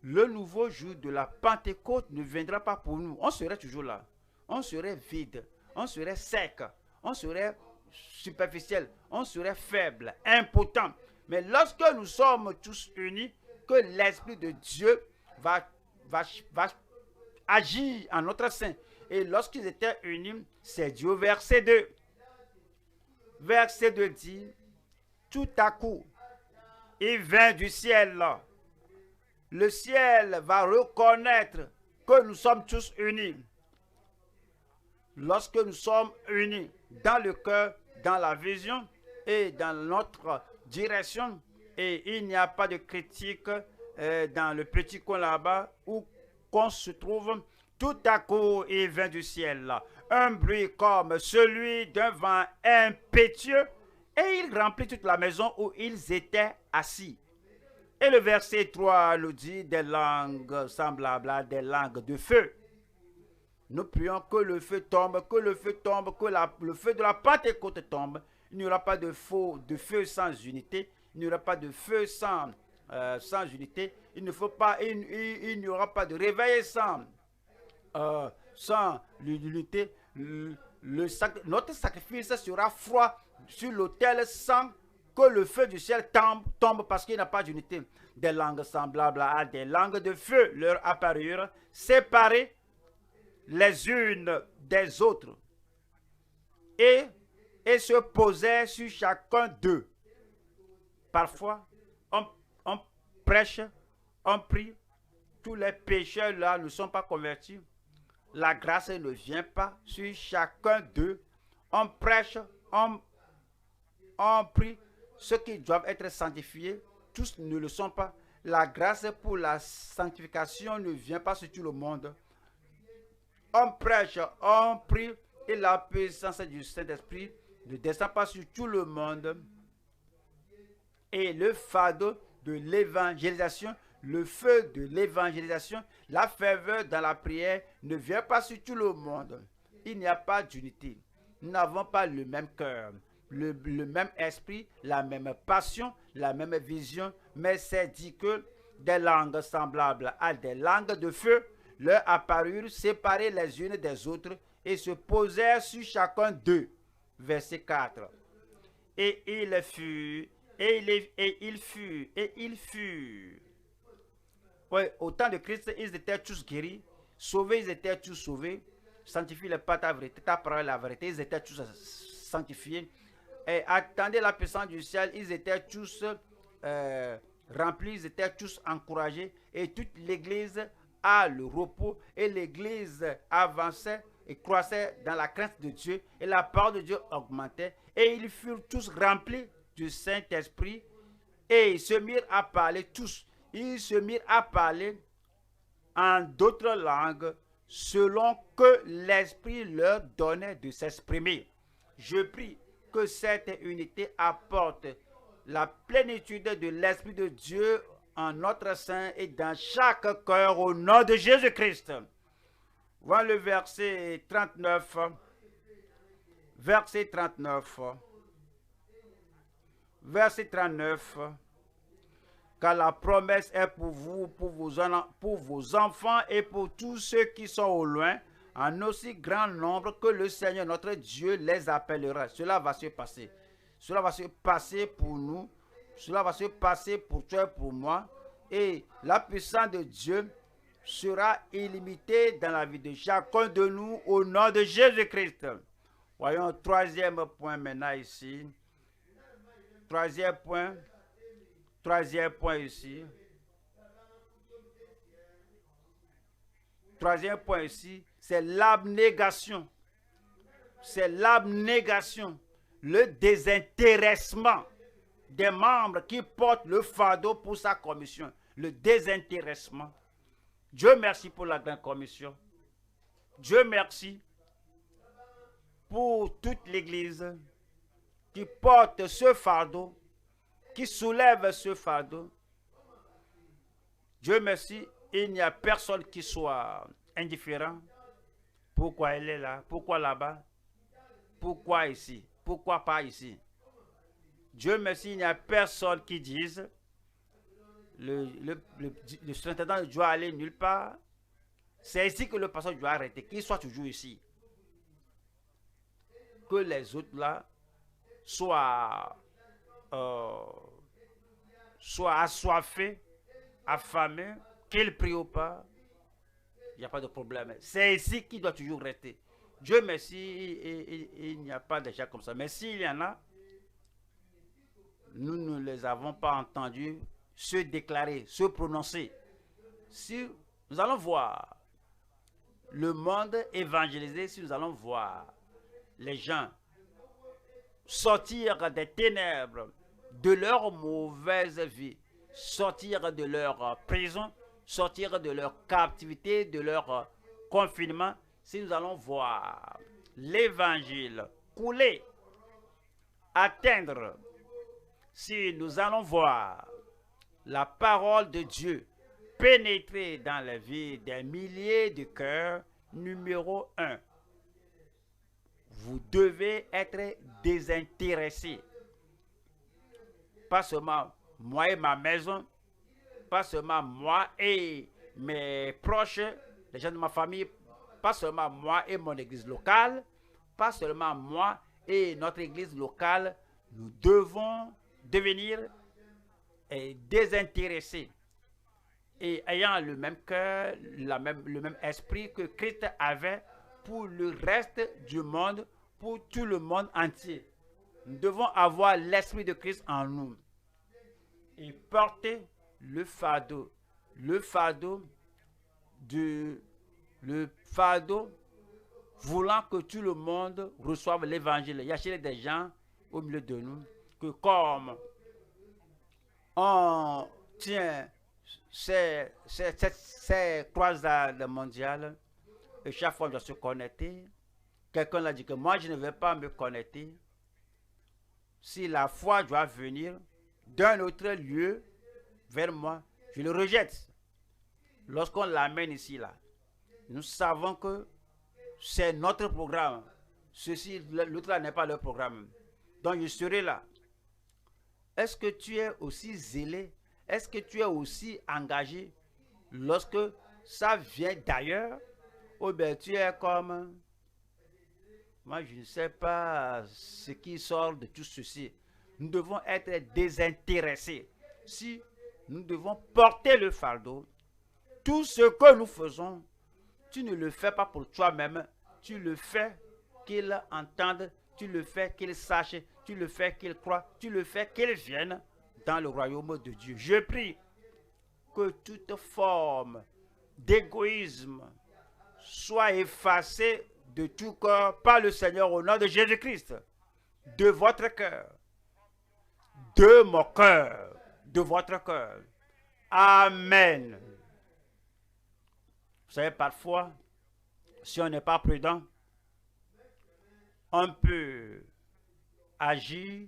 le nouveau jour de la Pentecôte ne viendra pas pour nous. On serait toujours là. On serait vide. On serait sec. On serait superficiel. On serait faible, impotent. Mais lorsque nous sommes tous unis, que l'Esprit de Dieu va agir en notre sein. Et lorsqu'ils étaient unis, c'est dit au verset 2. Verset 2 dit, tout à coup, il vint du ciel là. Le ciel va reconnaître que nous sommes tous unis. Lorsque nous sommes unis dans le cœur, dans la vision et dans notre direction, et il n'y a pas de critique dans le petit coin là-bas où qu'on se trouve, tout à coup il vint du ciel là, un bruit comme celui d'un vent impétueux, et il remplit toute la maison où ils étaient assis. Et le verset 3 nous dit des langues semblables à des langues de feu. Nous prions que le feu tombe, que le feu tombe, que le feu de la Pentecôte tombe. Il n'y aura pas de feu sans unité. Il n'y aura pas de feu sans unité. Il n'y aura pas de réveil sans l'unité. Notre sacrifice sera froid sur l'autel sans que le feu du ciel tombe parce qu'il n'y a pas d'unité. Des langues semblables à des langues de feu leur apparurent, séparées les unes des autres, et se posaient sur chacun d'eux. Parfois, on prêche, on prie, tous les pécheurs là ne sont pas convertis. La grâce ne vient pas sur chacun d'eux. On prêche, on prie, ceux qui doivent être sanctifiés, tous ne le sont pas. La grâce pour la sanctification ne vient pas sur tout le monde. On prêche, on prie, et la puissance du Saint-Esprit ne descend pas sur tout le monde. Et le fardeau de l'évangélisation, le feu de l'évangélisation, la ferveur dans la prière ne vient pas sur tout le monde. Il n'y a pas d'unité. Nous n'avons pas le même cœur, le même esprit, la même passion, la même vision, mais c'est dit que des langues semblables à des langues de feu leur apparurent séparées les unes des autres et se posèrent sur chacun d'eux. Verset 4. Et il fut. Oui, au temps de Christ, ils étaient tous guéris, sauvés, ils étaient tous sauvés. Sanctifie pas ta vérité, ta parole la vérité, ils étaient tous sanctifiés. Et attendez la puissance du ciel, ils étaient tous remplis, ils étaient tous encouragés. Et toute l'église a le repos, et l'église avançait et croissait dans la crainte de Dieu, et la parole de Dieu augmentait, et ils furent tous remplis du Saint-Esprit et ils se mirent à parler tous. Ils se mirent à parler en d'autres langues selon que l'Esprit leur donnait de s'exprimer. Je prie que cette unité apporte la plénitude de l'Esprit de Dieu en notre sein et dans chaque cœur au nom de Jésus-Christ. Voilà le verset 39. Verset 39. Verset 39. Car la promesse est pour vous, pour vos enfants et pour tous ceux qui sont au loin, en aussi grand nombre que le Seigneur notre Dieu les appellera. Cela va se passer. Cela va se passer pour nous. Cela va se passer pour toi et pour moi. Et la puissance de Dieu sera illimitée dans la vie de chacun de nous au nom de Jésus-Christ. Voyons un troisième point maintenant ici. Troisième point ici. Troisième point ici, c'est l'abnégation. C'est l'abnégation, le désintéressement des membres qui portent le fardeau pour sa commission. Le désintéressement. Dieu merci pour la grande commission. Dieu merci pour toute l'Église qui porte ce fardeau, qui soulève ce fardeau. Dieu merci, il n'y a personne qui soit indifférent. Pourquoi elle est là? Pourquoi là-bas? Pourquoi ici? Pourquoi pas ici? Dieu merci, il n'y a personne qui dise le surintendant doit aller nulle part. C'est ici que le pasteur doit arrêter, qu'il soit toujours ici. Que les autres là soient assoiffés, affamés, qu'ils prient ou pas. Il n'y a pas de problème. C'est ici qu'il doit toujours rester. Dieu merci, il n'y a pas de gens comme ça. Mais s'il y en a, nous ne les avons pas entendus se déclarer, se prononcer. Si nous allons voir le monde évangélisé, si nous allons voir les gens sortir des ténèbres, de leur mauvaise vie, sortir de leur prison, sortir de leur captivité, de leur confinement, si nous allons voir l'évangile couler, atteindre, si nous allons voir la parole de Dieu pénétrer dans la vie des milliers de cœurs, numéro 1, vous devez être désintéressé. Pas seulement moi et ma maison, pas seulement moi et mes proches, les gens de ma famille, pas seulement moi et mon église locale, pas seulement moi et notre église locale. Nous devons devenir désintéressés et ayant le même cœur, le même esprit que Christ avait pour le reste du monde, pour tout le monde entier. Nous devons avoir l'esprit de Christ en nous et porter le fardeau voulant que tout le monde reçoive l'évangile. Il y a des gens au milieu de nous que comme on tient ces croisades mondiales et chaque fois on doit se connecter, quelqu'un a dit que moi je ne vais pas me connecter. Si la foi doit venir d'un autre lieu vers moi, je le rejette. Lorsqu'on l'amène ici, là, nous savons que c'est notre programme. Ceci, l'autre là n'est pas leur programme. Donc je serai là. Est-ce que tu es aussi zélé? Est-ce que tu es aussi engagé lorsque ça vient d'ailleurs? Ou bien tu es comme... Moi, je ne sais pas ce qui sort de tout ceci. Nous devons être désintéressés. Si nous devons porter le fardeau, tout ce que nous faisons, tu ne le fais pas pour toi-même. Tu le fais qu'ils entendent, tu le fais qu'ils sachent, tu le fais qu'ils croient, tu le fais qu'ils viennent dans le royaume de Dieu. Je prie que toute forme d'égoïsme soit effacée de tout cœur par le Seigneur au nom de Jésus-Christ, de votre cœur, de mon cœur, de votre cœur. Amen. Vous savez, parfois, si on n'est pas prudent, on peut agir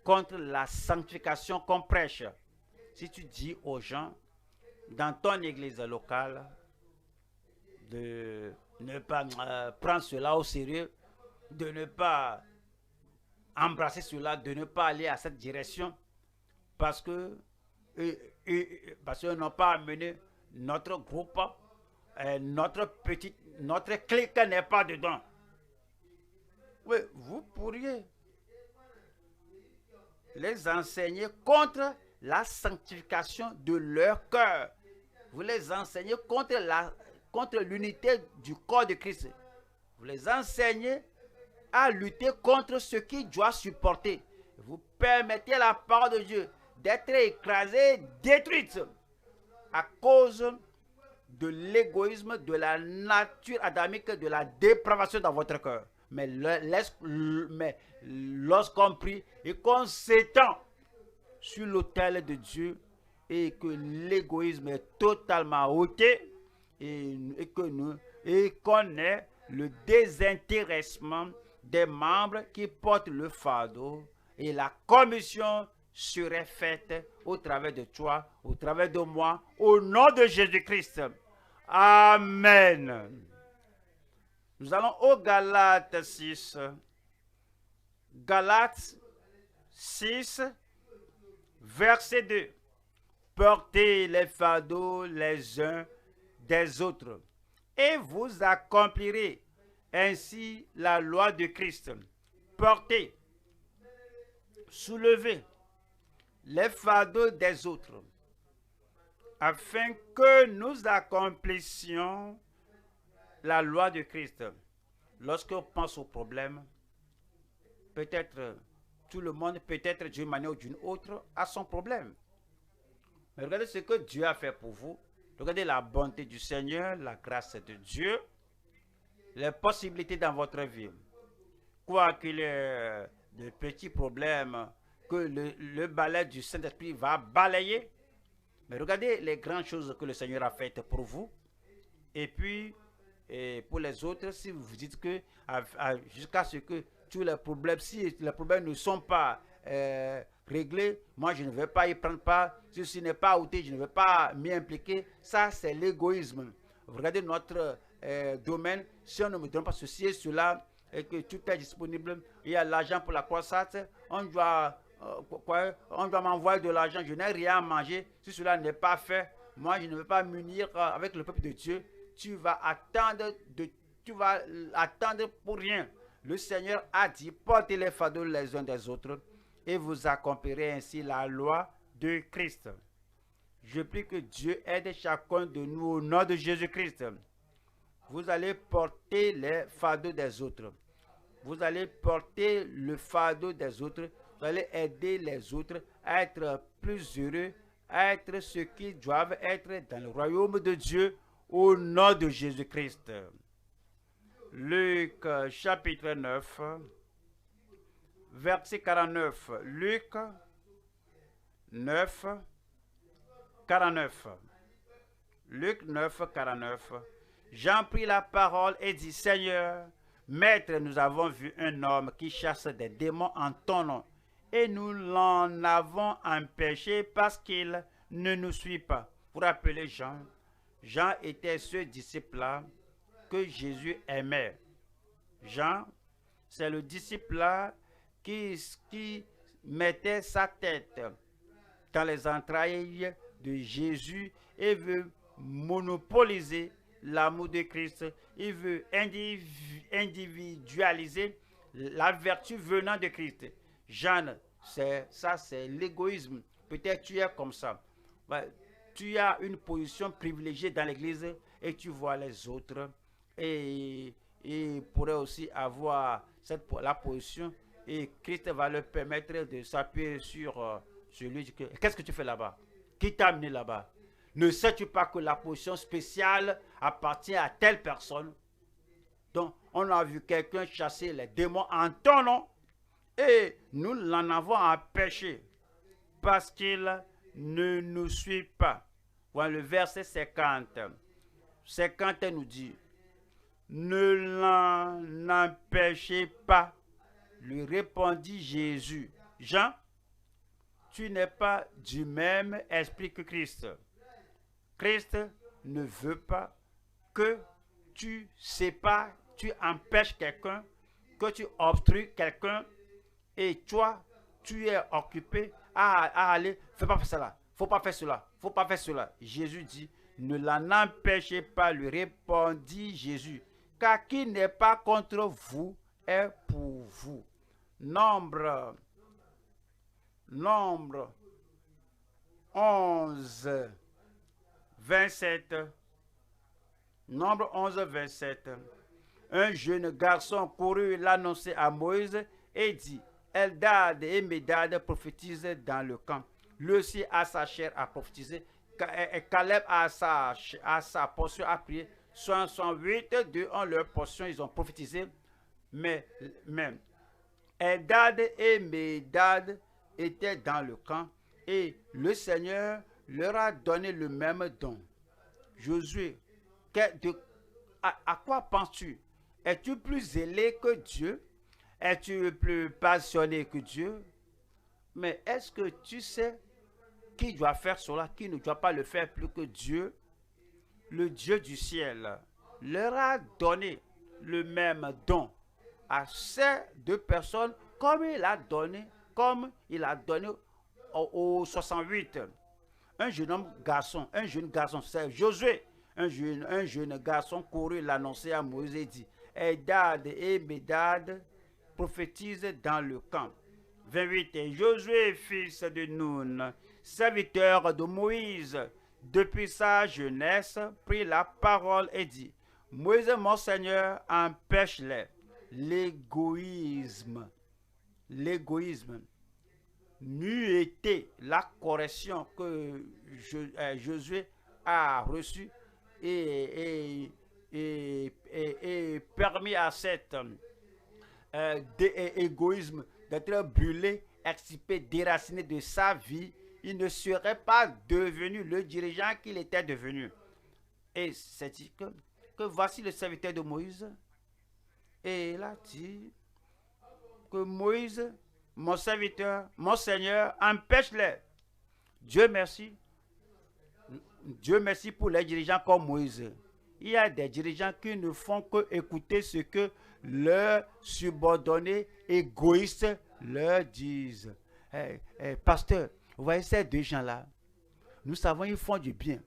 contre la sanctification qu'on prêche. Si tu dis aux gens, dans ton église locale, de ne pas prendre cela au sérieux, de ne pas embrasser cela, de ne pas aller à cette direction, parce que parce qu'ils n'ont pas amené notre groupe, notre clique n'est pas dedans. Oui, vous pourriez les enseigner contre la sanctification de leur cœur. Vous les enseignez contre l'unité du corps de Christ. Vous les enseignez à lutter contre ce qui doit supporter. Vous permettez à la parole de Dieu d'être écrasée, détruite à cause de l'égoïsme, de la nature adamique, de la dépravation dans votre cœur. Mais lorsqu'on prie et qu'on s'étend sur l'autel de Dieu et que l'égoïsme est totalement ôté et qu'on ait le désintéressement des membres qui portent le fardeau et la commission serait faite au travers de toi, au travers de moi, au nom de Jésus-Christ. Amen. Nous allons au Galates 6. Galates 6, verset 2. Portez les fardeaux les uns des autres, et vous accomplirez ainsi la loi de Christ. Portez, soulevez les fardeaux des autres, afin que nous accomplissions la loi de Christ. Lorsqu'on pense au problème, peut-être tout le monde, peut-être d'une manière ou d'une autre, a son problème. Mais regardez ce que Dieu a fait pour vous. Regardez la bonté du Seigneur, la grâce de Dieu, les possibilités dans votre vie. Quoi qu'il y ait de petits problèmes que le balai du Saint-Esprit va balayer, mais regardez les grandes choses que le Seigneur a faites pour vous. Et puis, pour les autres, si vous dites que jusqu'à ce que tous les problèmes, si les problèmes ne sont pas réglés, moi je ne vais pas y prendre part. Si ce n'est pas ôté, je ne vais pas m'y impliquer. Ça, c'est l'égoïsme. Regardez notre domaine. Si on ne me donne pas ceci et cela, et que tout est disponible, il y a l'argent pour la croissance, on doit m'envoyer de l'argent, je n'ai rien à manger. Si cela n'est pas fait, moi je ne vais pas m'unir avec le peuple de Dieu. Tu vas attendre pour rien. Le Seigneur a dit, portez les fardeaux les uns des autres et vous accomplirez ainsi la loi de Christ. Je prie que Dieu aide chacun de nous au nom de Jésus-Christ. Vous allez porter les fardeaux des autres. Vous allez porter le fardeau des autres. Vous allez aider les autres à être plus heureux, à être ceux qui doivent être dans le royaume de Dieu au nom de Jésus-Christ. Luc chapitre 9, verset 49. Luc 9, 49. Luc 9, 49. Jean prit la parole et dit, Seigneur, Maître, nous avons vu un homme qui chasse des démons en ton nom, et nous l'en avons empêché parce qu'il ne nous suit pas. Vous rappelez Jean? Jean était ce disciple-là que Jésus aimait. Jean, c'est le disciple-là qui mettait sa tête dans les entrailles de Jésus et veut monopoliser l'amour de Christ. Il veut individualiser la vertu venant de Christ. Jean, c'est l'égoïsme. Peut-être tu es comme ça. Tu as une position privilégiée dans l'église et tu vois les autres et pourrait aussi avoir la position et Christ va leur permettre de s'appuyer sur celui qui... Qu'est-ce que tu fais là-bas? Qui t'a amené là-bas? Ne sais-tu pas que la position spéciale appartient à telle personne? Donc, on a vu quelqu'un chasser les démons en ton nom Et nous l'en avons empêché parce qu'il ne nous suit pas. Voilà le verset 50. 50 nous dit, ne l'en empêchez pas, lui répondit Jésus. Jean, tu n'es pas du même esprit que Christ. Christ ne veut pas que tu sépares, tu empêches quelqu'un, que tu obstrues quelqu'un et toi, tu es occupé à aller, fais pas cela, faut pas faire cela, faut pas faire cela. Jésus dit, ne l'en empêchez pas, lui répondit Jésus, car qui n'est pas contre vous est pour vous. Nombre 11, 27. Nombre 11, 27. Un jeune garçon courut l'annoncer à Moïse et dit, Eldad et Médad prophétisent dans le camp. Lui aussi a sa chair à prophétiser. Caleb a sa portion à prier. 68 d'eux ont leur portion, ils ont prophétisé. Mais Eldad et Médad étaient dans le camp et le Seigneur leur a donné le même don. Josué, à quoi penses-tu? Es-tu plus zélé que Dieu? Es-tu plus passionné que Dieu? Mais est-ce que tu sais qui doit faire cela, qui ne doit pas le faire plus que Dieu? Le Dieu du ciel leur a donné le même don à ces deux personnes comme il a donné aux 68. Un jeune garçon, c'est Josué. Un jeune garçon courut l'annoncer à Moïse et dit, Eldad et Médad prophétisent dans le camp. 28. Et Josué, fils de Nun, serviteur de Moïse, depuis sa jeunesse, prit la parole et dit, Moïse, mon Seigneur, empêche-les. L'égoïsme n'eût été la correction que Josué a reçue et permis à cet égoïsme d'être brûlé, extirpé, déraciné de sa vie, il ne serait pas devenu le dirigeant qu'il était devenu. Et c'est dit que voici le serviteur de Moïse. Et il a dit que Moïse, mon serviteur, mon Seigneur, empêche-les. Dieu merci pour les dirigeants comme Moïse. Il y a des dirigeants qui ne font que écouter ce que leurs subordonnés égoïstes leur disent. Pasteur, vous voyez ces deux gens-là, nous savons qu'ils font du bien.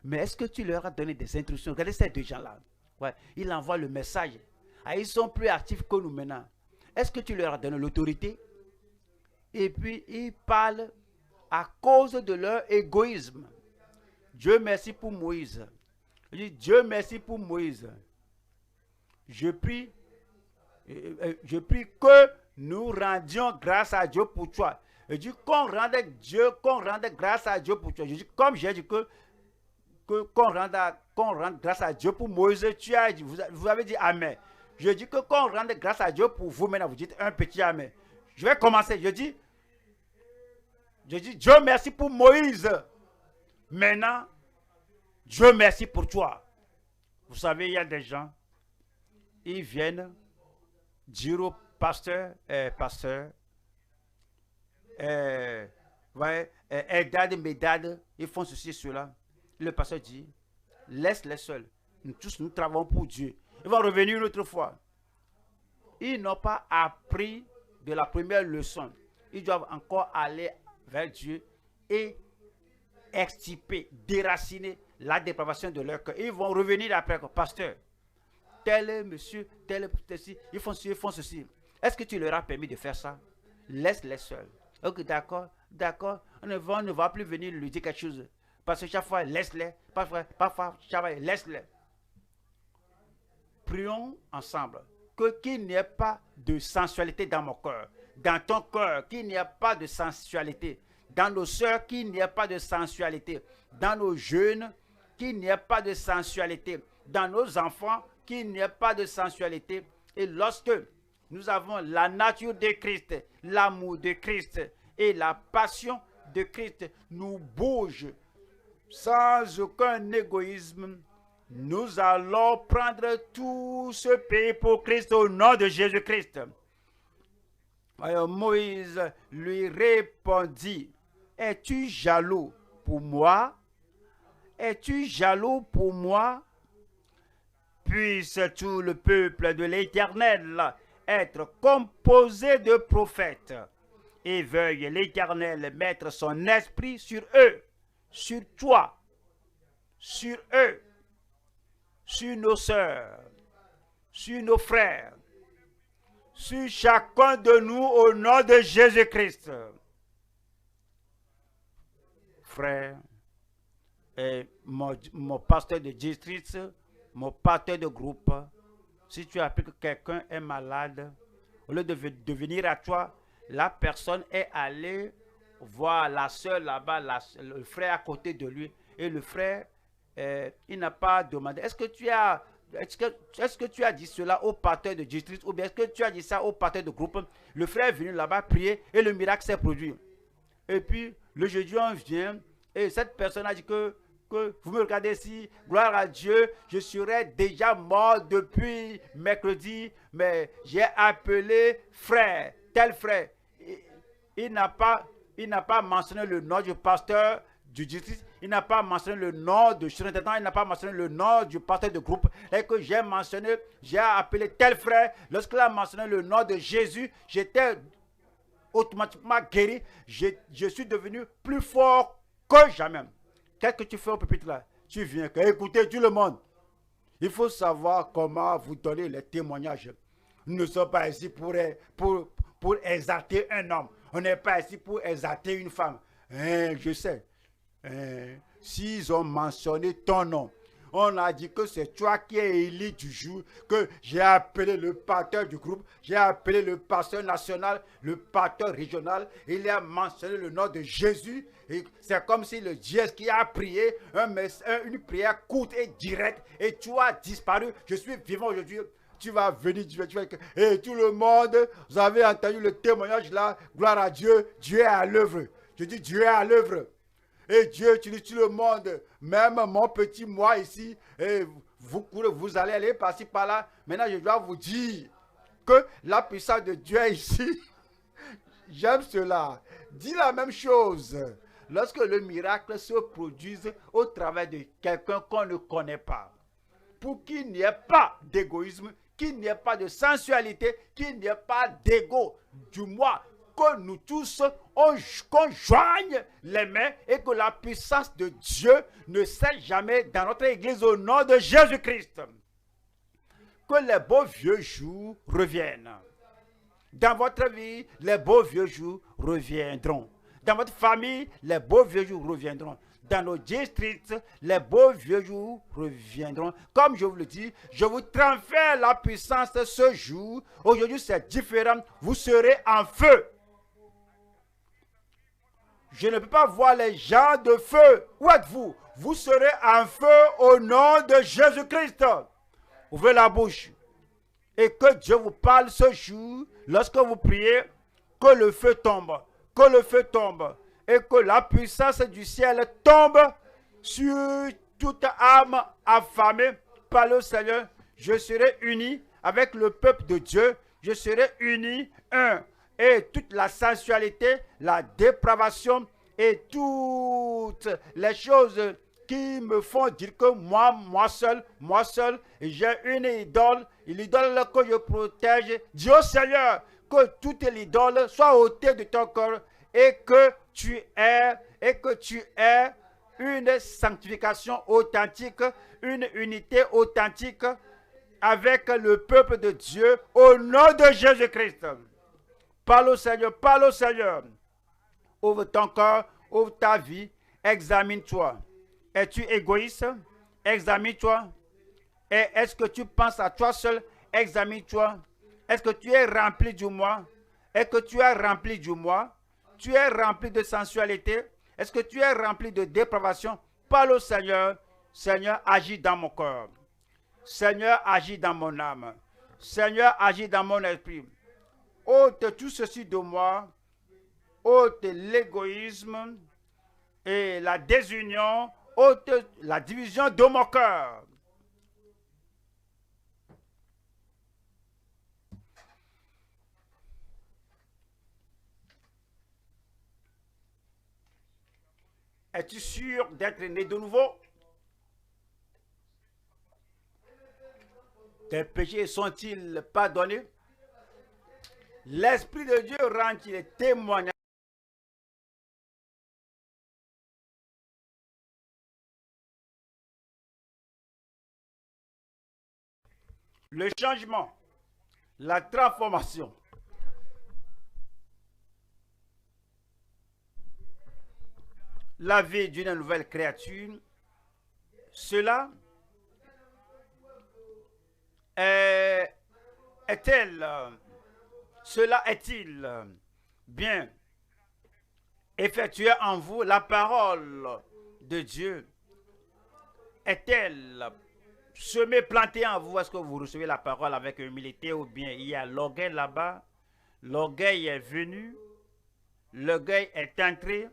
Mais est-ce que tu leur as donné des instructions? Regardez ces deux gens-là. Ouais, ils envoient le message. Ils sont plus actifs que nous maintenant. Est-ce que tu leur as donné l'autorité? Et puis, ils parlent à cause de leur égoïsme. Dieu merci pour Moïse. Je dis, Dieu merci pour Moïse. Je prie que nous rendions grâce à Dieu pour toi. Je dis qu'on rende grâce à Dieu pour toi. Je dis, comme j'ai dit qu'on rende grâce à Dieu pour Moïse, vous avez dit Amen. Je dis que qu'on rende grâce à Dieu pour vous, maintenant vous dites un petit Amen. Je vais commencer. Je dis, Dieu merci pour Moïse. Maintenant, Dieu merci pour toi. Vous savez, il y a des gens, ils viennent dire au pasteur, Eldad, Médad, ils font ceci, cela. Le pasteur dit, laisse-les seuls. Nous tous, nous travaillons pour Dieu. Ils vont revenir une autre fois. Ils n'ont pas appris de la première leçon. Ils doivent encore aller vers Dieu et extirper, déraciner la dépravation de leur cœur. Ils vont revenir après, pasteur, tel monsieur, tel ceci, ils font ceci. Est-ce que tu leur as permis de faire ça? Laisse-les seuls. Ok, d'accord. On ne va plus venir lui dire quelque chose. Parce que chaque fois, laisse-les. Parfois, chaque fois, laisse-les. Prions ensemble. Qu'il n'y ait pas de sensualité dans mon cœur. Dans ton cœur, qu'il n'y ait pas de sensualité. Dans nos sœurs, qu'il n'y ait pas de sensualité. Dans nos jeunes, qu'il n'y ait pas de sensualité. Dans nos enfants, qu'il n'y ait pas de sensualité. Et lorsque Nous avons la nature de Christ, l'amour de Christ et la passion de Christ nous bouge sans aucun égoïsme. Nous allons prendre tout ce pays pour Christ au nom de Jésus-Christ. Moïse lui répondit, es-tu jaloux pour moi? Es-tu jaloux pour moi? Puisse tout le peuple de l'Éternel être composé de prophètes, et veuille l'Éternel mettre son esprit sur eux, sur toi, sur eux, sur nos sœurs, sur nos frères, sur chacun de nous au nom de Jésus-Christ. Frère, et mon pasteur de district, mon pasteur de groupe, si tu appris que quelqu'un est malade, au lieu de venir à toi, la personne est allée voir la soeur là-bas, le frère à côté de lui, et le frère, il n'a pas demandé, est-ce que tu as dit cela au pasteur de district, ou bien est-ce que tu as dit ça au pasteur de groupe? Le frère est venu là-bas prier, et le miracle s'est produit. Et puis, le jeudi, on vient, et cette personne a dit que vous me regardez ici, gloire à Dieu, je serais déjà mort depuis mercredi, mais j'ai appelé frère, tel frère. Il n'a pas mentionné le nom du pasteur du district, il n'a pas mentionné le nom de surintendant, il n'a pas mentionné le nom du pasteur de groupe, et que j'ai appelé tel frère. Lorsqu'il a mentionné le nom de Jésus, j'étais automatiquement guéri, je suis devenu plus fort que jamais. Qu'est-ce que tu fais au pupitre là? Tu viens, écoutez tout le monde. Il faut savoir comment vous donner les témoignages. Nous ne sommes pas ici pour exalter un homme. On n'est pas ici pour exalter une femme. Je sais. S'ils ont mentionné ton nom, on a dit que c'est toi qui es élu du jour, que j'ai appelé le pasteur du groupe, j'ai appelé le pasteur national, le pasteur régional, il a mentionné le nom de Jésus. C'est comme si le Dieu qui a prié une prière courte et directe, et tu as disparu. Je suis vivant aujourd'hui. Tu vas venir, et tout le monde, vous avez entendu le témoignage là, gloire à Dieu, Dieu est à l'œuvre. Je dis Dieu est à l'œuvre. Et Dieu utilise tout le monde, même mon petit moi ici, et vous allez aller par-ci par-là. Maintenant, je dois vous dire que la puissance de Dieu est ici. J'aime cela. Dis la même chose. Lorsque le miracle se produise au travers de quelqu'un qu'on ne connaît pas, pour qu'il n'y ait pas d'égoïsme, qu'il n'y ait pas de sensualité, qu'il n'y ait pas d'ego, du moi, que nous tous, qu'on joigne les mains et que la puissance de Dieu ne cesse jamais dans notre église au nom de Jésus-Christ. Que les beaux vieux jours reviennent. Dans votre vie, les beaux vieux jours reviendront. Dans votre famille, les beaux vieux jours reviendront. Dans nos districts, les beaux vieux jours reviendront. Comme je vous le dis, je vous transfère la puissance ce jour. Aujourd'hui, c'est différent. Vous serez en feu. Je ne peux pas voir les gens de feu. Où êtes-vous? Vous serez en feu au nom de Jésus-Christ. Ouvrez la bouche. Et que Dieu vous parle ce jour, lorsque vous priez, que le feu tombe. Que le feu tombe. Et que la puissance du ciel tombe sur toute âme affamée par le Seigneur. Je serai uni avec le peuple de Dieu. Je serai uni, et toute la sensualité, la dépravation et toutes les choses qui me font dire que moi seul, j'ai une idole, l'idole que je protège. Dis au Seigneur que toute l'idole soit ôtée de ton corps et que tu aies une sanctification authentique, une unité authentique avec le peuple de Dieu au nom de Jésus-Christ. Parle au Seigneur, parle au Seigneur. Ouvre ton corps, ouvre ta vie, examine-toi. Es-tu égoïste? Examine-toi. Et est-ce que tu penses à toi seul? Examine-toi. Est-ce que tu es rempli du moi? Est-ce que tu es rempli du moi? Tu es rempli de sensualité? Est-ce que tu es rempli de dépravation? Parle au Seigneur. Seigneur, agis dans mon corps. Seigneur, agis dans mon âme. Seigneur, agis dans mon esprit. ôte tout ceci de moi, ôte l'égoïsme et la désunion, ôte la division de mon cœur. Es-tu sûr d'être né de nouveau? Tes péchés sont-ils pardonnés? L'Esprit de Dieu rend-il témoignage? Le changement, la transformation. La vie d'une nouvelle créature, cela est-elle, cela est-il bien effectué en vous? La parole de Dieu est-elle semée, plantée en vous? Est-ce que vous recevez la parole avec humilité ou bien il y a l'orgueil là-bas? L'orgueil est venu, l'orgueil est entré,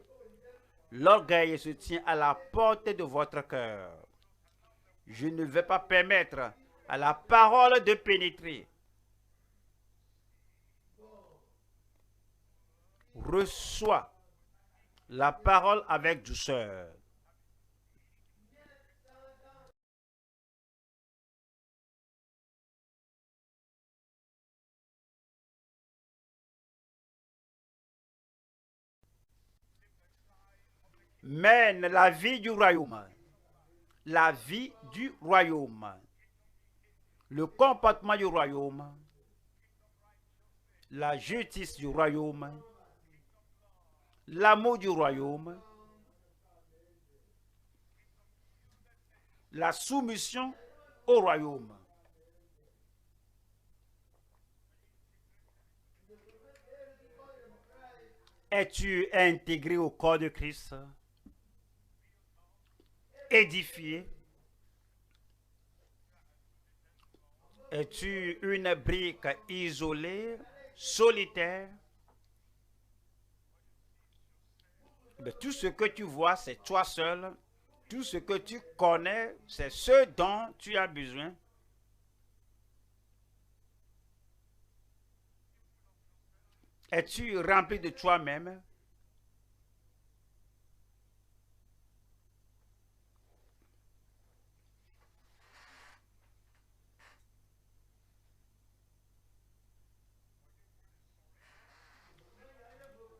l'orgueil se tient à la porte de votre cœur. Je ne vais pas permettre à la parole de pénétrer. Reçois la parole avec douceur. Mène la vie du royaume. La vie du royaume. Le comportement du royaume. La justice du royaume. L'amour du royaume. La soumission au royaume. Es-tu intégré au corps de Christ? Édifié? Es-tu une brique isolée, solitaire? Mais tout ce que tu vois, c'est toi seul. Tout ce que tu connais, c'est ce dont tu as besoin. Es-tu rempli de toi-même?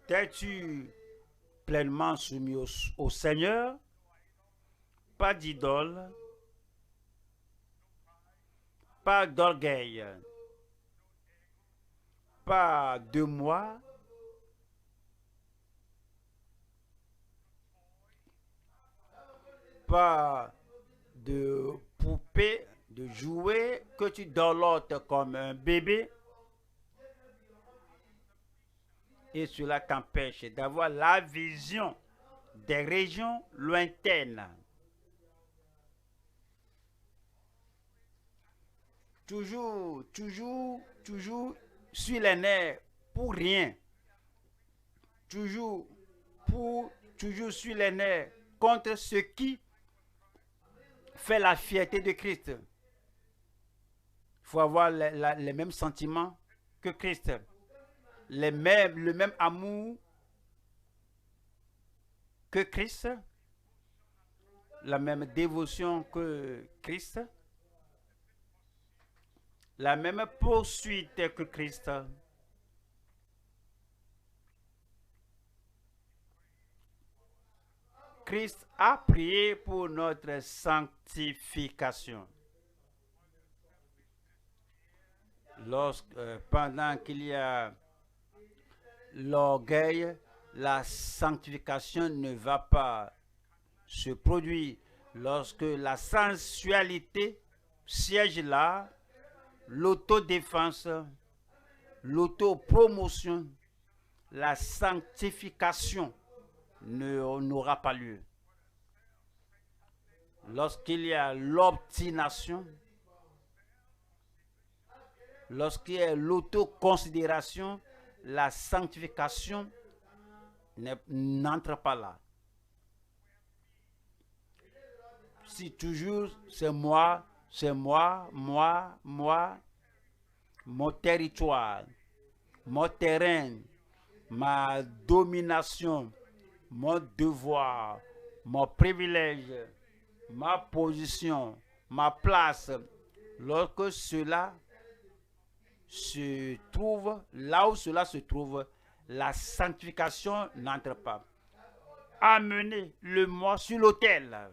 T'es-tu pleinement soumis au Seigneur? Pas d'idole, pas d'orgueil, pas de moi, pas de poupée, de jouet que tu dorlotes comme un bébé. Et cela t'empêche d'avoir la vision des régions lointaines. Toujours sur les nerfs pour rien. Toujours sur les nerfs contre ce qui fait la fierté de Christ. Il faut avoir les mêmes sentiments que Christ. Le même amour que Christ. La même dévotion que Christ. La même poursuite que Christ. Christ a prié pour notre sanctification. Pendant qu'il y a l'orgueil, la sanctification ne va pas se produire. Lorsque la sensualité siège là, l'autodéfense, l'autopromotion, la sanctification n'aura pas lieu. Lorsqu'il y a l'obstination, Lorsqu'il y a l'autoconsidération, la sanctification n'entre pas là. Si toujours c'est moi, mon territoire, mon terrain, ma domination, mon devoir, mon privilège, ma position, ma place, lorsque cela se trouve, là où cela se trouve, la sanctification n'entre pas. Amenez le moi sur l'autel.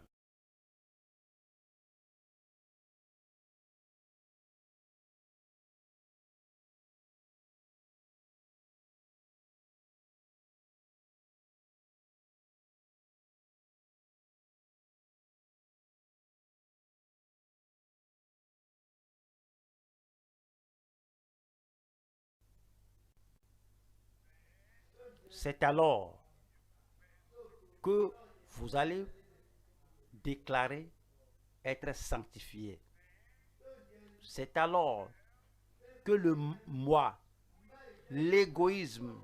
C'est alors que vous allez déclarer être sanctifié. C'est alors que le moi, l'égoïsme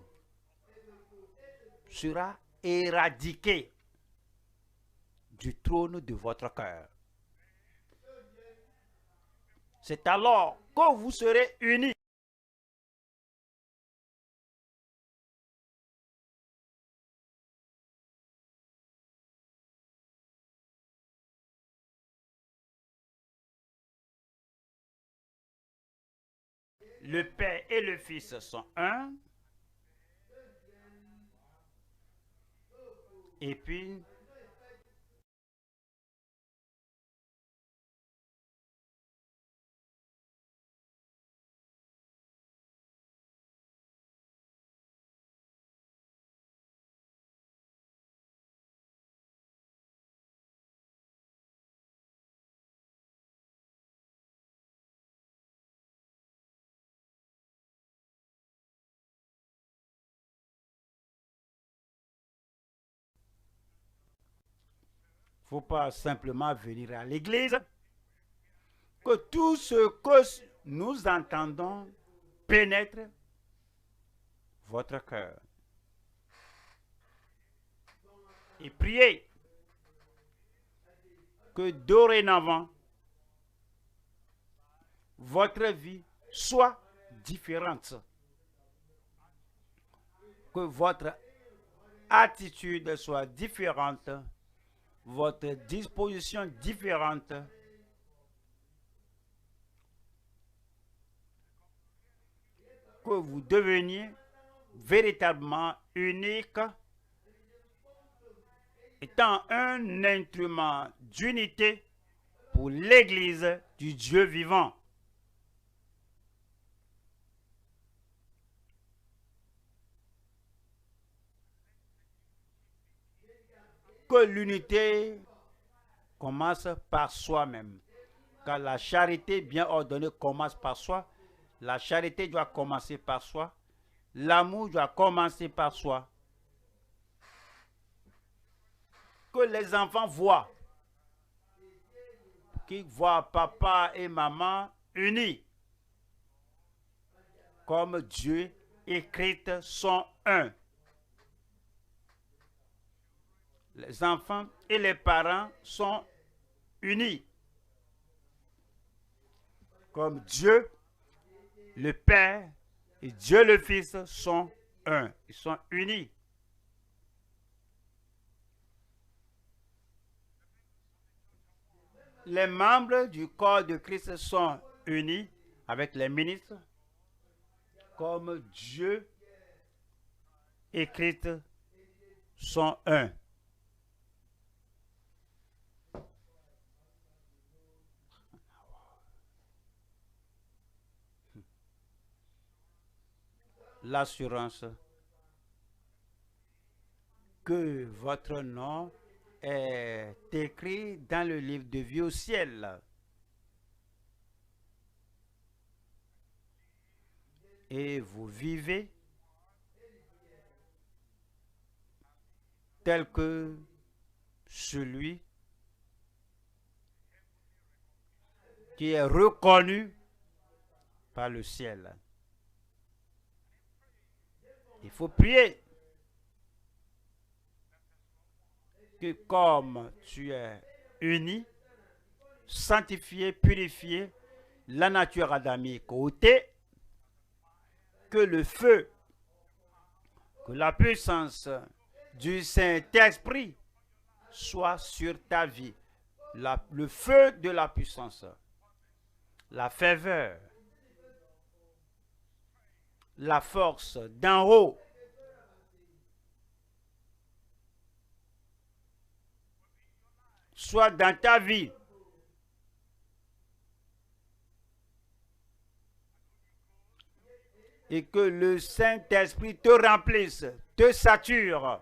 sera éradiqué du trône de votre cœur. C'est alors que vous serez unis. Le Père et le Fils sont un. Et puis, il ne faut pas simplement venir à l'église, que tout ce que nous entendons pénètre votre cœur. Et priez que dorénavant, votre vie soit différente. Que votre attitude soit différente, votre disposition différente. Que vous deveniez véritablement unique, étant un instrument d'unité pour l'Église du Dieu vivant. Que l'unité commence par soi-même. Car la charité bien ordonnée commence par soi. La charité doit commencer par soi. L'amour doit commencer par soi. Que les enfants voient. Qu'ils voient papa et maman unis. Comme Dieu et Christ sont un. Les enfants et les parents sont unis. Comme Dieu, le Père et Dieu le Fils sont un. Ils sont unis. Les membres du corps de Christ sont unis avec les ministres. Comme Dieu et Christ sont un. L'assurance que votre nom est écrit dans le livre de vie au ciel. Et vous vivez tel que celui qui est reconnu par le ciel. Il faut prier que comme tu es uni, sanctifié, purifié, la nature adamique ôtée, que le feu, que la puissance du Saint-Esprit soit sur ta vie. Le feu de la puissance, la ferveur, la force d'en haut soit dans ta vie. Et que le Saint-Esprit te remplisse, te sature,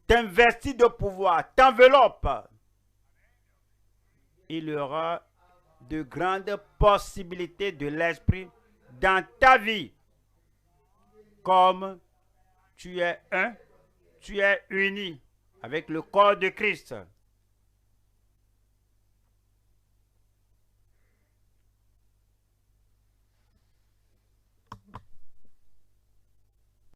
t'investit de pouvoir, t'enveloppe. Il y aura de grandes possibilités de l'Esprit dans ta vie. Comme tu es un, tu es uni avec le corps de Christ.